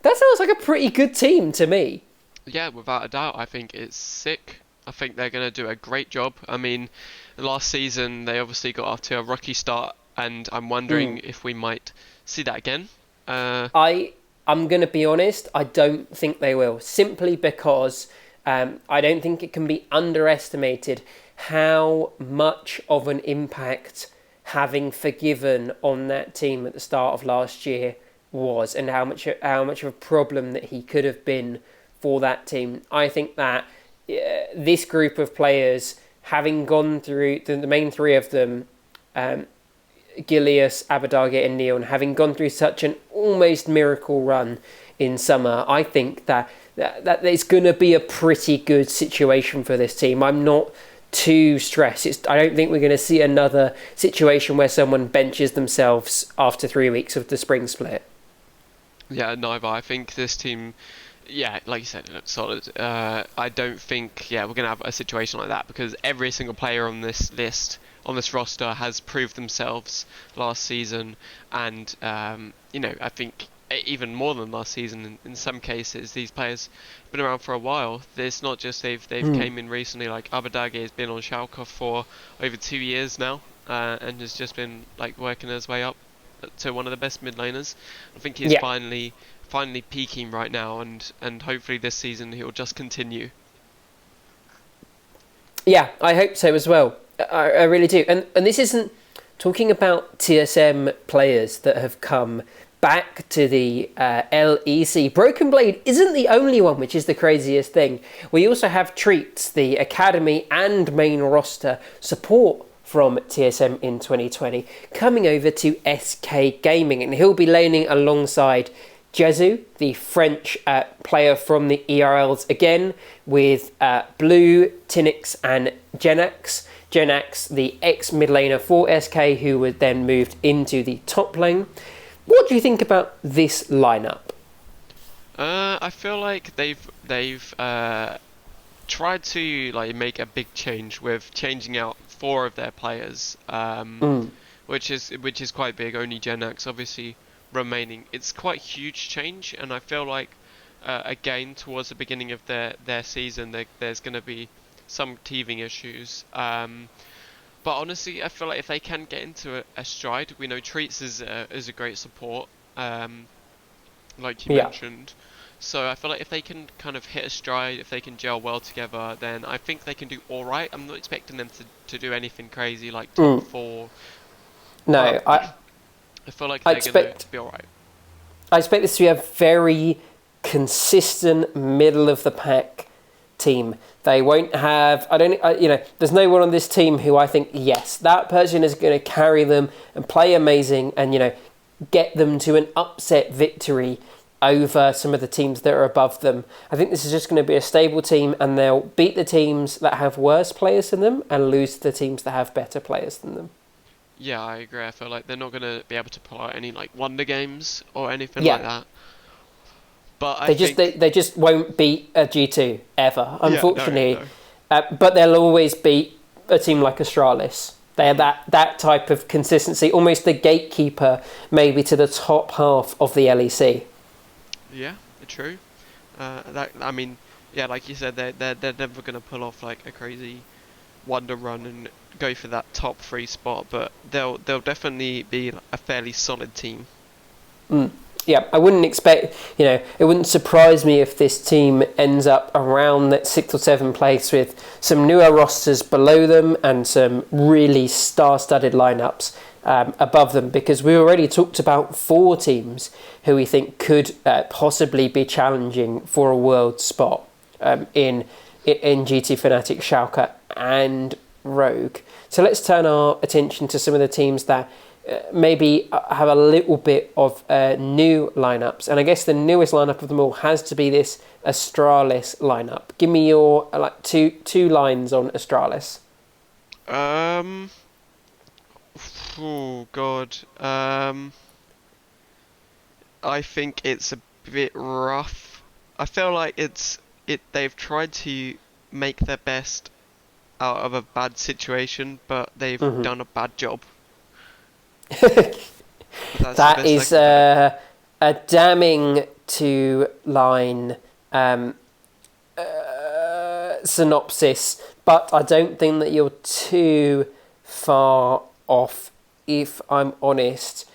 that sounds like a pretty good team to me. Yeah, without a doubt. I think it's sick. I think they're going to do a great job. I mean, last season they obviously got off to a rocky start, and I'm wondering if we might see that again. I'm going to be honest, I don't think they will, simply because I don't think it can be underestimated how much of an impact having Forgiven on that team at the start of last year was, and how much of a problem that he could have been for that team. I think that this group of players, having gone through the main three of them, Gilius, Abadage and Neon, having gone through such an almost miracle run in summer, I think that it's going to be a pretty good situation for this team. I'm not too stressed. I don't think we're going to see another situation where someone benches themselves after 3 weeks of the spring split. Yeah, neither. I think this team... Yeah, like you said, it looks solid. I don't think, we're going to have a situation like that, because every single player on this list, on this roster, has proved themselves last season, and, I think even more than last season in some cases. These players have been around for a while. It's not just they've came in recently, like Abadage has been on Schalke for over 2 years now, and has just been like working his way up to one of the best mid laners. I think he's finally peaking right now, and hopefully this season he'll just continue. Yeah, I hope so as well. I really do. And this isn't talking about TSM players that have come back to the LEC. Broken Blade isn't the only one, which is the craziest thing. We also have Treats, the academy and main roster support from TSM in 2020, coming over to SK Gaming, and he'll be laning alongside Jezu, the French player from the ERLs again, with Blue, Tinix and Genax. Genax, the ex-mid laner for SK, who was then moved into the top lane. What do you think about this lineup? I feel like they've tried to make a big change with changing out 4 of their players, which is quite big. Only Genax obviously remaining. It's quite a huge change, and I feel like again towards the beginning of their season there's going to be some teething issues, but honestly I feel like if they can get into a stride, we know Treats is a great support, like you mentioned, so I feel like if they can kind of hit a stride, if they can gel well together, then I think they can do alright. I'm not expecting them to do anything crazy like top 4. No, I feel like I they're going expect to be alright. I expect this to be a very consistent middle of the pack team. They won't have. There's no one on this team who I think, yes, that person is going to carry them and play amazing and get them to an upset victory over some of the teams that are above them. I think this is just going to be a stable team, and they'll beat the teams that have worse players than them and lose to the teams that have better players than them. Yeah, I agree. I feel like they're not going to be able to pull out any like wonder games or anything Yeah. like that. But I They just think they just won't beat a G2 ever, yeah, unfortunately. no. But they'll always beat a team like Astralis. They have that type of consistency, almost the gatekeeper maybe to the top half of the LEC. Yeah, true. Like you said, they're never going to pull off like a crazy wonder run and go for that top 3 spot, but they'll definitely be a fairly solid team. Yeah, I wouldn't expect, it wouldn't surprise me if this team ends up around that 6th or 7th place with some newer rosters below them and some really star-studded lineups above them, because we already talked about 4 teams who we think could possibly be challenging for a world spot in GT Fnatic, Schalke and Rogue. So let's turn our attention to some of the teams that maybe have a little bit of new lineups, and I guess the newest lineup of them all has to be this Astralis lineup. Give me your two lines on Astralis. Oh God. I think it's a bit rough. I feel like they've tried to make their best out of a bad situation, but they've done a bad job. That is a damning two-line synopsis, but I don't think that you're too far off, if I'm honest.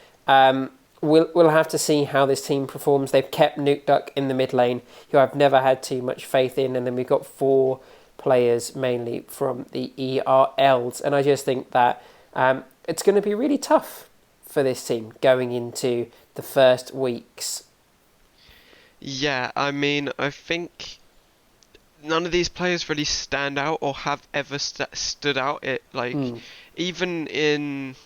We'll have to see how this team performs. They've kept Nukeduck in the mid lane, who I've never had too much faith in, and then we've got 4 players mainly from the ERLs, and I just think that it's going to be really tough for this team going into the first weeks. Yeah, I mean, I think none of these players really stand out or have ever stood out. Even in,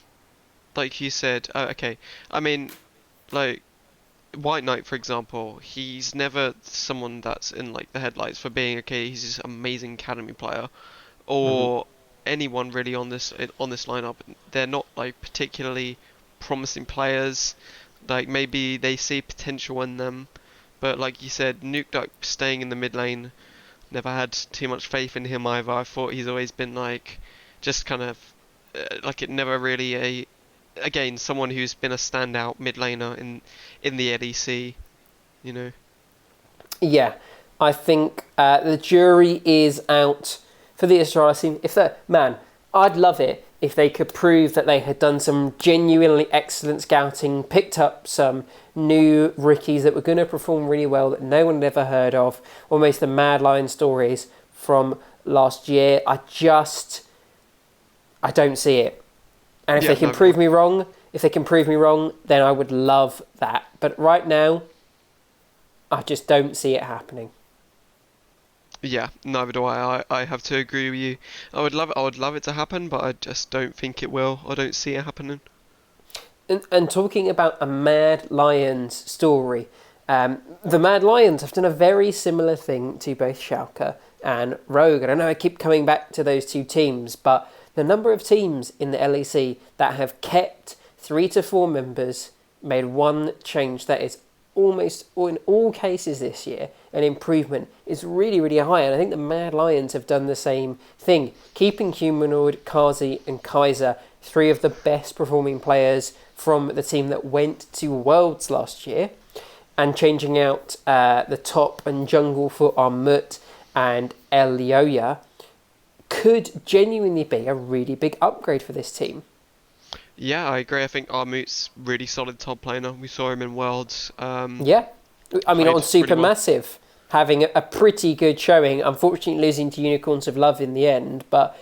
like you said, okay, I mean, like White Knight, for example, he's never someone that's in like the headlights for being he's this amazing academy player, or anyone really on this lineup. They're not like particularly promising players. Like maybe they see potential in them, but like you said, Nukeduck staying in the mid lane, never had too much faith in him either. I thought he's always been like just kind of it never really again someone who's been a standout mid laner in the LEC, Yeah, I think the jury is out for the Astralis team. I'd love it if they could prove that they had done some genuinely excellent scouting, picked up some new rookies that were going to perform really well that no one had ever heard of, almost the Mad Lion stories from last year. I don't see it. And if they can prove me wrong, then I would love that. But right now, I just don't see it happening. Yeah, neither do I. I have to agree with you. I would love it to happen, but I just don't think it will. I don't see it happening. And talking about a Mad Lions story, the Mad Lions have done a very similar thing to both Schalke and Rogue. And I know I keep coming back to those 2 teams, but the number of teams in the LEC that have kept 3 to 4 members, made one change that is almost, or in all cases this year, an improvement is really, really high. And I think the Mad Lions have done the same thing, keeping Humanoid, Kazi and Kaiser, 3 of the best performing players from the team that went to Worlds last year, and changing out the top and jungle for Armut and Elioya could genuinely be a really big upgrade for this team. Yeah, I agree. I think Armut's really solid top laner. We saw him in Worlds. Yeah, I mean on Supermassive, having a pretty good showing. Unfortunately, losing to Unicorns of Love in the end, but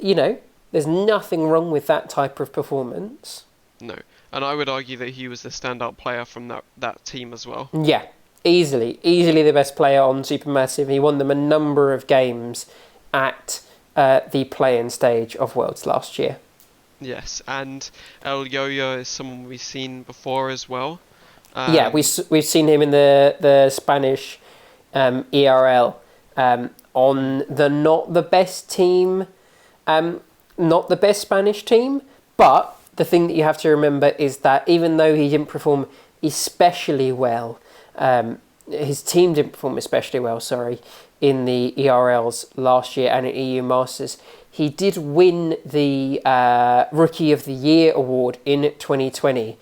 there's nothing wrong with that type of performance. No, And I would argue that he was the standout player from that team as well. Yeah, easily the best player on Supermassive. He won them a number of games at the play-in stage of Worlds last year. Yes, and El Yoyo is someone we've seen before as well. Yeah, we've seen him in the Spanish ERL on the not the best team, not the best Spanish team. But the thing that you have to remember is that even though he didn't perform especially well, his team didn't perform especially well. Sorry, in the ERLs last year and at EU Masters, he did win the Rookie of the Year award in 2020.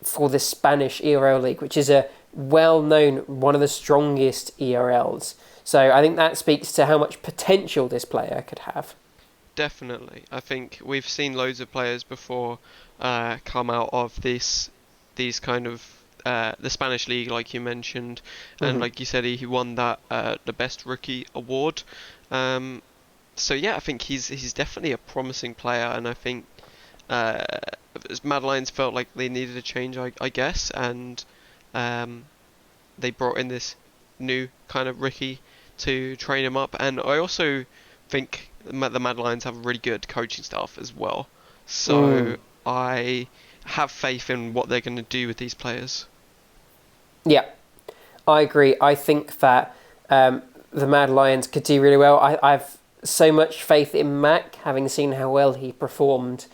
For the Spanish ERL League, which is a well-known, one of the strongest ERLs. So I think that speaks to how much potential this player could have. Definitely. I think we've seen loads of players before come out of these kind of the Spanish league, like you mentioned, and like you said, he won that the best rookie award. So yeah, I think he's definitely a promising player, and I think Mad Lions felt like they needed a change, I guess, and they brought in this new kind of rookie to train him up. And I also think the Mad Lions have a really good coaching staff as well. So I have faith in what they're going to do with these players. Yeah, I agree. I think that the Mad Lions could do really well. I've so much faith in Mac, having seen how well he performed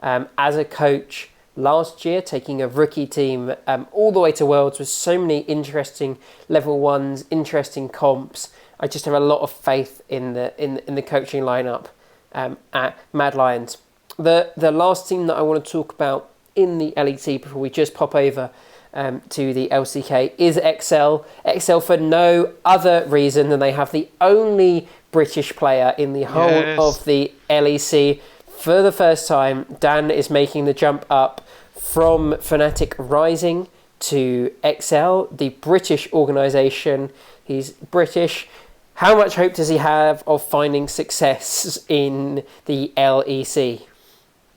as a coach last year, taking a rookie team all the way to Worlds with so many interesting level ones, interesting comps. I just have a lot of faith in the coaching lineup at Mad Lions. The last team that I want to talk about in the LEC before we just pop over to the LCK is XL. XL for no other reason than they have the only British player in the whole of the LEC. For the first time, Dan is making the jump up from Fnatic Rising to XL, the British organisation. He's British. How much hope does he have of finding success in the LEC?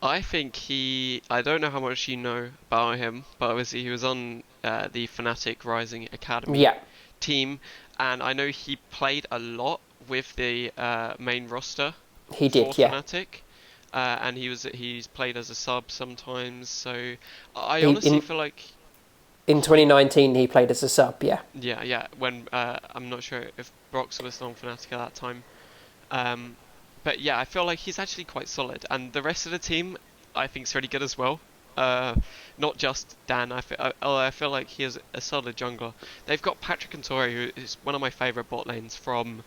I think I don't know how much you know about him, but obviously he was on the Fnatic Rising Academy team, and I know he played a lot with the main roster for Fnatic. And he's played as a sub sometimes, so I honestly feel like in 2019 he played as a sub. Yeah. When I'm not sure if Brox was on Fnatic at that time, but yeah, I feel like he's actually quite solid, and the rest of the team I think is really good as well. Not just Dan. I feel like he is a solid jungler. They've got Patrick and Tori, who is one of my favourite bot lanes from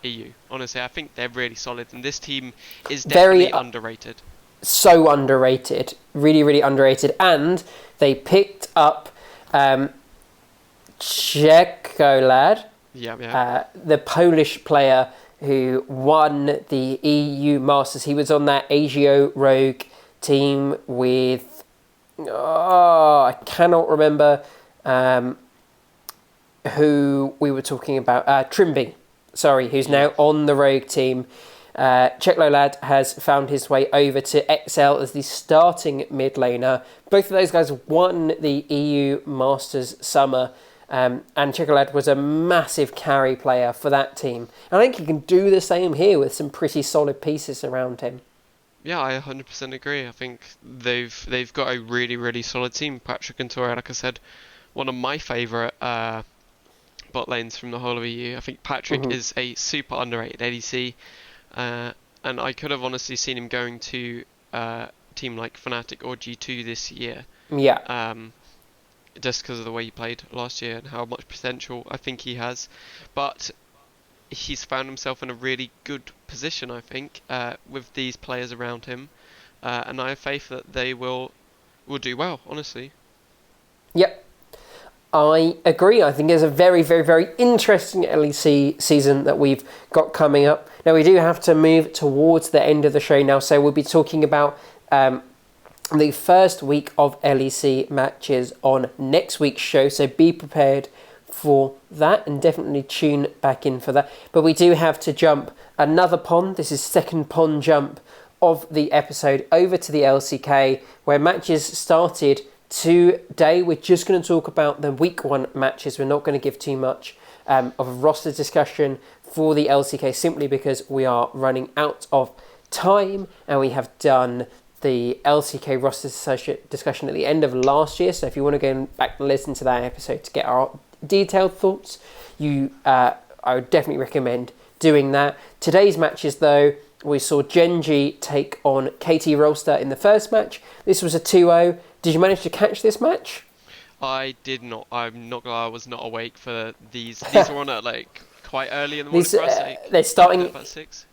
EU. Honestly, I think they're really solid, and this team is definitely underrated. So underrated, really underrated, and they picked up Czekolad, the Polish player who won the EU Masters. He was on that AGO Rogue team with I cannot remember who we were talking about. Trimby. Sorry, who's now on the Rogue team. Czekolad has found his way over to XL as the starting mid laner. Both of those guys won the EU Masters Summer, and Czekolad was a massive carry player for that team. And I think he can do the same here with some pretty solid pieces around him. Yeah, I 100% agree. I think they've got a really solid team. Patrick and Tori, like I said, one of my favourite bot lanes from the whole of EU. I think Patrick is a super underrated ADC, and I could have honestly seen him going to a team like Fnatic or G2 this year. Just because of the way he played last year and how much potential I think he has. But he's found himself in a really good position, I think, with these players around him, and I have faith that they will do well, honestly. Yep. I agree. I think it's a very interesting LEC season that we've got coming up. Now, we do have to move towards the end of the show now, so we'll be talking about the first week of LEC matches on next week's show, so be prepared for that and definitely tune back in for that. But we do have to jump another pond. This is second pond jump of the episode over to the LCK, where matches started today. We're just going to talk about the week 1 matches. We're not going to give too much of a roster discussion for the LCK, simply because we are running out of time, and we have done the LCK roster discussion at the end of last year. So if you want to go back and listen to that episode to get our detailed thoughts, I would definitely recommend doing that. Today's matches, though, we saw Genji take on KT Rolster in the first match. This was a 2-0. Did you manage to catch this match? I did not. I'm not gonna lie, I was not awake for these. These were on at like quite early in the morning for us. They're starting at about 6.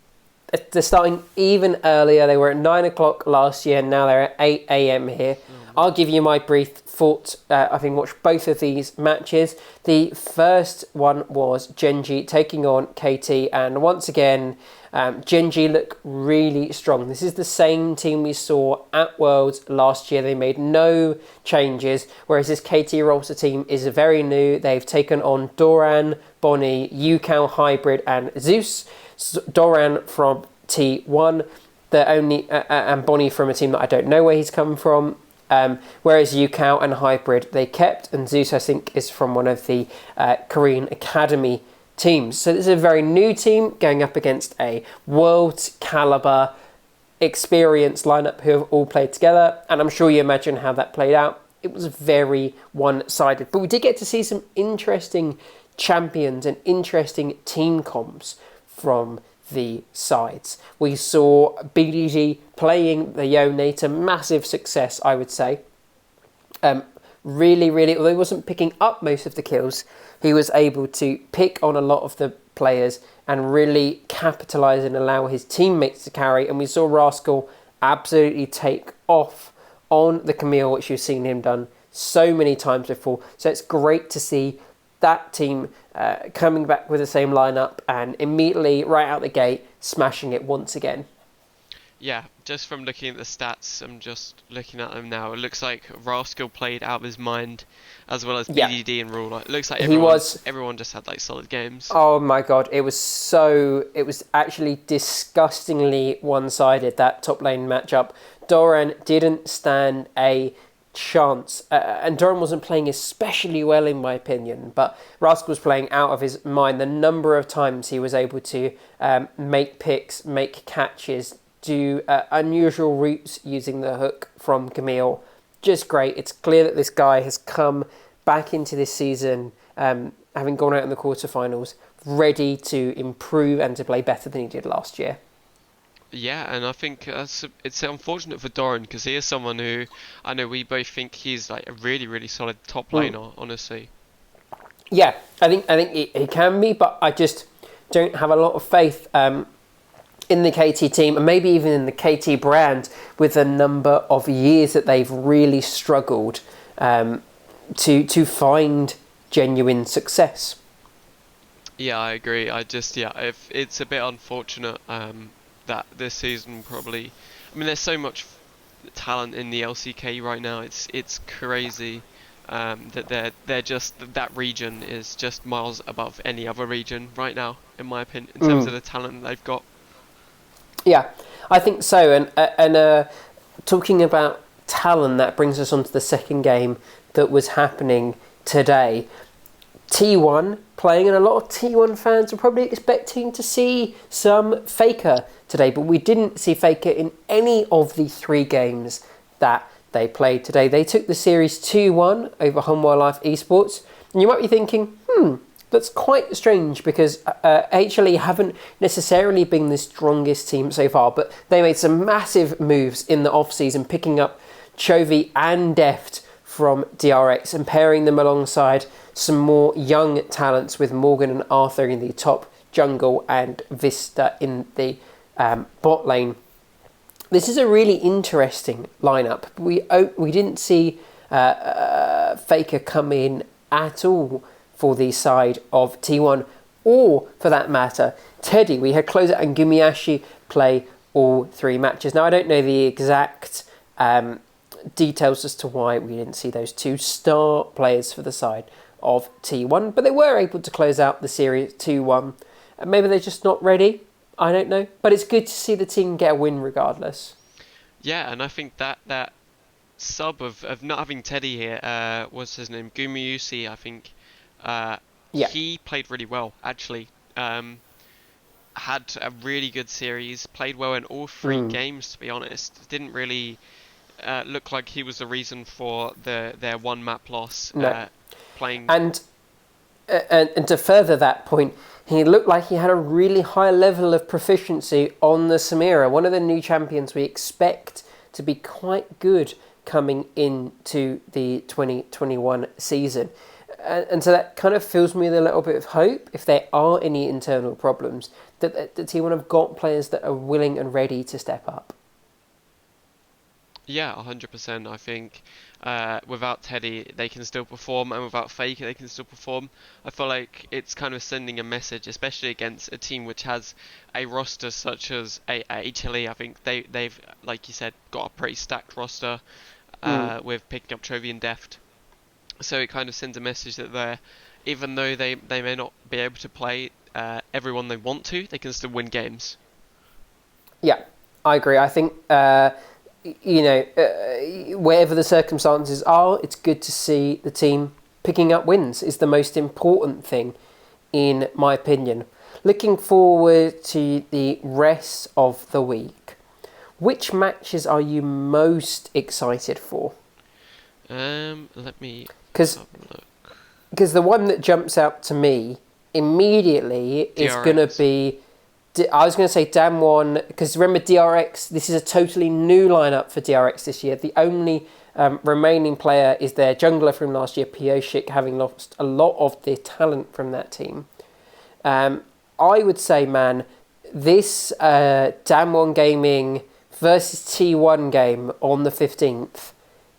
They're starting even earlier. They were at 9 o'clock last year, and now they're at 8 a.m. here. I'll give you my brief thoughts. Having watched both of these matches, the first one was Genji taking on KT, and once again, Genji look really strong. This is the same team we saw at Worlds last year. They made no changes, whereas this KT Rolster team is very new. They've taken on Doran, Bonnie, Yukao Hybrid, and Zeus. Doran from T1, and Bonnie from a team that I don't know where he's come from. Whereas Yukao and Hybrid they kept, and Zeus I think is from one of the Korean Academy teams. So this is a very new team going up against a world caliber experienced lineup who have all played together, and I'm sure you imagine how that played out. It was very one-sided, but we did get to see some interesting champions and interesting team comps from the sides. We saw BDG playing the Yone to massive success, I would say. Really, although he wasn't picking up most of the kills, he was able to pick on a lot of the players and really capitalise and allow his teammates to carry. And we saw Rascal absolutely take off on the Camille, which you've seen him done so many times before. So it's great to see that team coming back with the same lineup and immediately, right out the gate, smashing it once again. Yeah, just from looking at the stats, I'm just looking at them now. It looks like Rascal played out of his mind, as well as BDD and Rule. It looks like everyone just had like solid games. Oh my god, it was actually disgustingly one-sided, that top lane matchup. Doran didn't stand a chance, and Doran wasn't playing especially well in my opinion, but Rascal was playing out of his mind. The number of times he was able to make picks, make catches, do unusual routes using the hook from Camille, just great. It's clear that this guy has come back into this season, having gone out in the quarterfinals, ready to improve and to play better than he did last year. Yeah, and I think it's unfortunate for Doran, because he is someone who I know we both think he's like a really, really solid top laner, honestly. Yeah, I think he can be, but I just don't have a lot of faith in the KT team, and maybe even in the KT brand, with the number of years that they've really struggled to find genuine success. Yeah, I agree. If it's a bit unfortunate that this season probably. I mean, there's so much talent in the LCK right now. It's crazy that they're just that region is just miles above any other region right now, in my opinion, in terms of the talent that they've got. Yeah, I think so. And talking about talent, that brings us on to the second game that was happening today. T1 playing, and a lot of T1 fans were probably expecting to see some Faker today, but we didn't see Faker in any of the 3 games that they played today. They took the series 2-1 over Home Wildlife Esports, and you might be thinking, that's quite strange, because HLE haven't necessarily been the strongest team so far, but they made some massive moves in the off-season, picking up Chovy and Deft from DRX and pairing them alongside some more young talents with Morgan and Arthur in the top jungle and Vista in the bot lane. This is a really interesting lineup. We didn't see Faker come in at all for the side of T1, or for that matter, Teddy. We had Closer and Gumiyashi play all 3 matches. Now, I don't know the exact details as to why we didn't see those 2 star players for the side of T1, but they were able to close out the series 2-1. Maybe they're just not ready. I don't know. But it's good to see the team get a win regardless. Yeah, and I think that sub of not having Teddy here, what's his name? Gumayusi, I think. Yeah. He played really well, actually. Had a really good series, played well in all three games, to be honest. Didn't really look like he was the reason for their one map loss. No. Playing. And to further that point, he looked like he had a really high level of proficiency on the Samira, one of the new champions we expect to be quite good coming into the 2021 season. And so that kind of fills me with a little bit of hope, if there are any internal problems, that the T1 have got players that are willing and ready to step up. Yeah, 100%. I think without Teddy, they can still perform, and without Faker, they can still perform. I feel like it's kind of sending a message, especially against a team which has a roster such as HLE. I think they've, like you said, got a pretty stacked roster with picking up Chovy and Deft. So it kind of sends a message that even though they may not be able to play everyone they want to, they can still win games. Yeah, I agree. I think, wherever the circumstances are, it's good to see the team picking up wins is the most important thing, in my opinion. Looking forward to the rest of the week, which matches are you most excited for? Let me have a look. Because the one that jumps out to me immediately is going to be... I was going to say Damwon, because remember DRX, this is a totally new lineup for DRX this year. The only remaining player is their jungler from last year, Pioshik, having lost a lot of their talent from that team. I would say, man, this Damwon Gaming versus T1 game on the 15th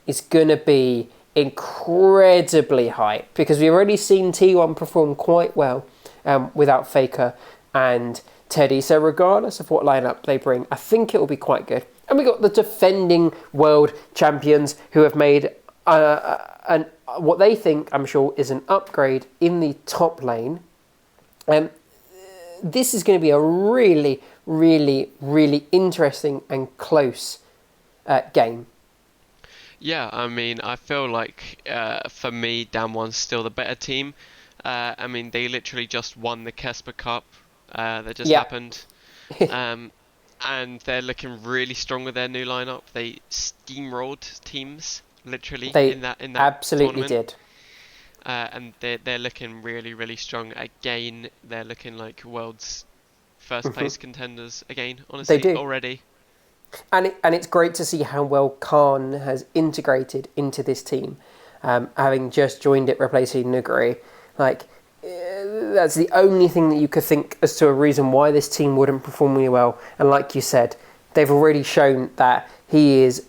is going to be incredibly hype, because we've already seen T1 perform quite well without Faker and Teddy. So regardless of what lineup they bring, I think it will be quite good. And we got the defending world champions who have made what they think, I'm sure, is an upgrade in the top lane. This is going to be a really, really, really interesting and close game. Yeah, I mean, I feel like for me, Damwon's still the better team. I mean, they literally just won the Kesper Cup. That just happened. And they're looking really strong with their new lineup. They steamrolled teams, literally, in that absolutely tournament. And they're looking really, really strong. Again, they're looking like world's first place contenders again, honestly, they do. Already. And it's great to see how well Khan has integrated into this team, having just joined it, replacing Nuguri. That's the only thing that you could think as to a reason why this team wouldn't perform really well. And like you said, they've already shown that he is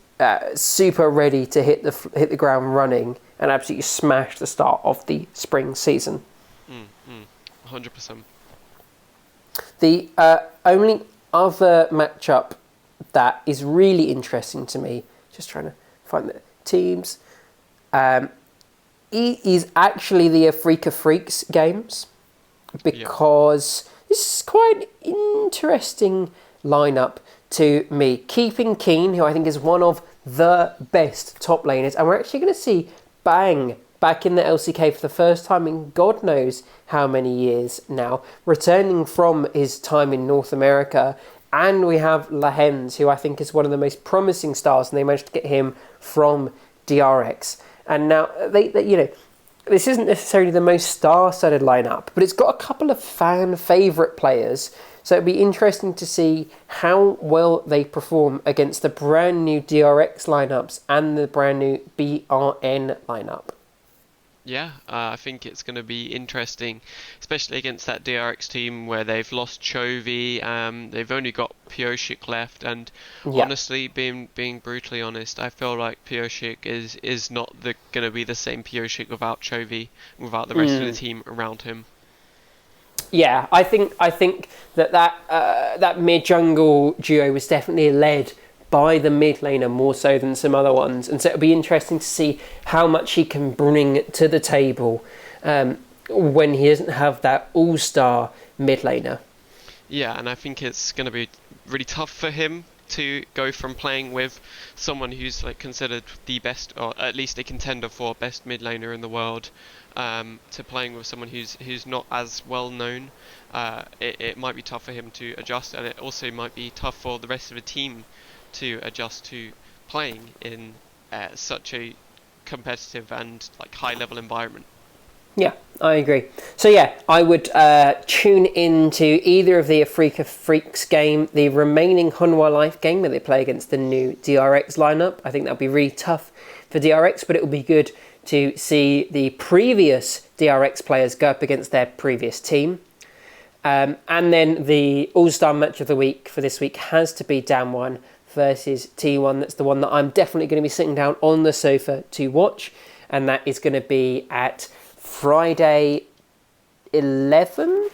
super ready to hit the ground running and absolutely smash the start of the spring season. 100%. The only other matchup that is really interesting to me, just trying to find the teams, is actually the Afrika Freaks games, because this is quite an interesting lineup to me. Keeping Keen, who I think is one of the best top laners, and we're actually going to see Bang back in the LCK for the first time in God knows how many years now, returning from his time in North America. And we have Lahens, who I think is one of the most promising stars, and they managed to get him from DRX. And now, this isn't necessarily the most star-studded lineup, but it's got a couple of fan favourite players. So it'd be interesting to see how well they perform against the brand new DRX lineups and the brand new BRN lineup. Yeah, I think it's going to be interesting, especially against that DRX team where they've lost Chovy, they've only got Pioshik left, and honestly, being brutally honest, I feel like Pioshik is not going to be the same Pioshik without Chovy, without the rest of the team around him. Yeah, I think that mid-jungle duo was definitely led by the mid laner more so than some other ones, and so it'll be interesting to see how much he can bring to the table when he doesn't have that all-star mid laner. Yeah, and I think it's going to be really tough for him to go from playing with someone who's like considered the best, or at least a contender for best mid laner in the world, to playing with someone who's not as well known. It might be tough for him to adjust, and it also might be tough for the rest of the team to adjust to playing in such a competitive and like high level environment. Yeah, I agree. So yeah, I would tune into either of the Afrika Freaks game, the remaining Hanwha Life game where they play against the new DRX lineup. I think that'll be really tough for DRX, but it will be good to see the previous DRX players go up against their previous team. And then the All-Star match of the week for this week has to be Damwon versus T1. That's the one that I'm definitely going to be sitting down on the sofa to watch, and that is going to be at Friday 11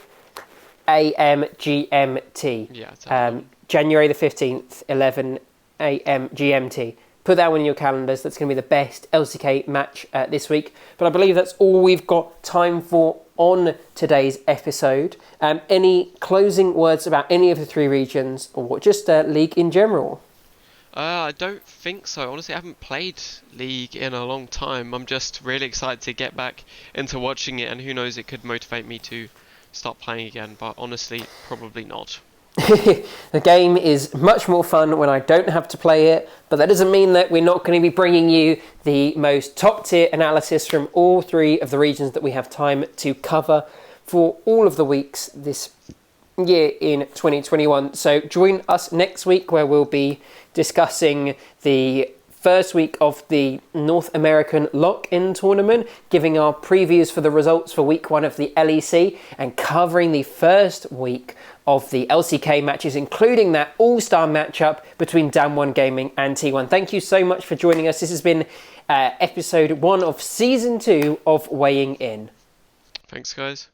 a.m. GMT. Yeah, January the 15th, 11 a.m. GMT. Put that one in your calendars. That's going to be the best LCK match this week. But I believe that's all we've got time for on today's episode. Any closing words about any of the three regions, or just League in general? I don't think so. Honestly, I haven't played League in a long time. I'm just really excited to get back into watching it, and who knows, it could motivate me to start playing again, but honestly, probably not. The game is much more fun when I don't have to play it, but that doesn't mean that we're not going to be bringing you the most top-tier analysis from all three of the regions that we have time to cover for all of the weeks this year in 2021. So join us next week where we'll be discussing the first week of the North American Lock-In tournament, giving our previews for the results for week 1 of the LEC, and covering the first week of the LCK matches, including that all-star matchup between Damwon Gaming and T1. Thank you so much for joining us. This has been episode 1 of season 2 of Weighing In. Thanks, guys.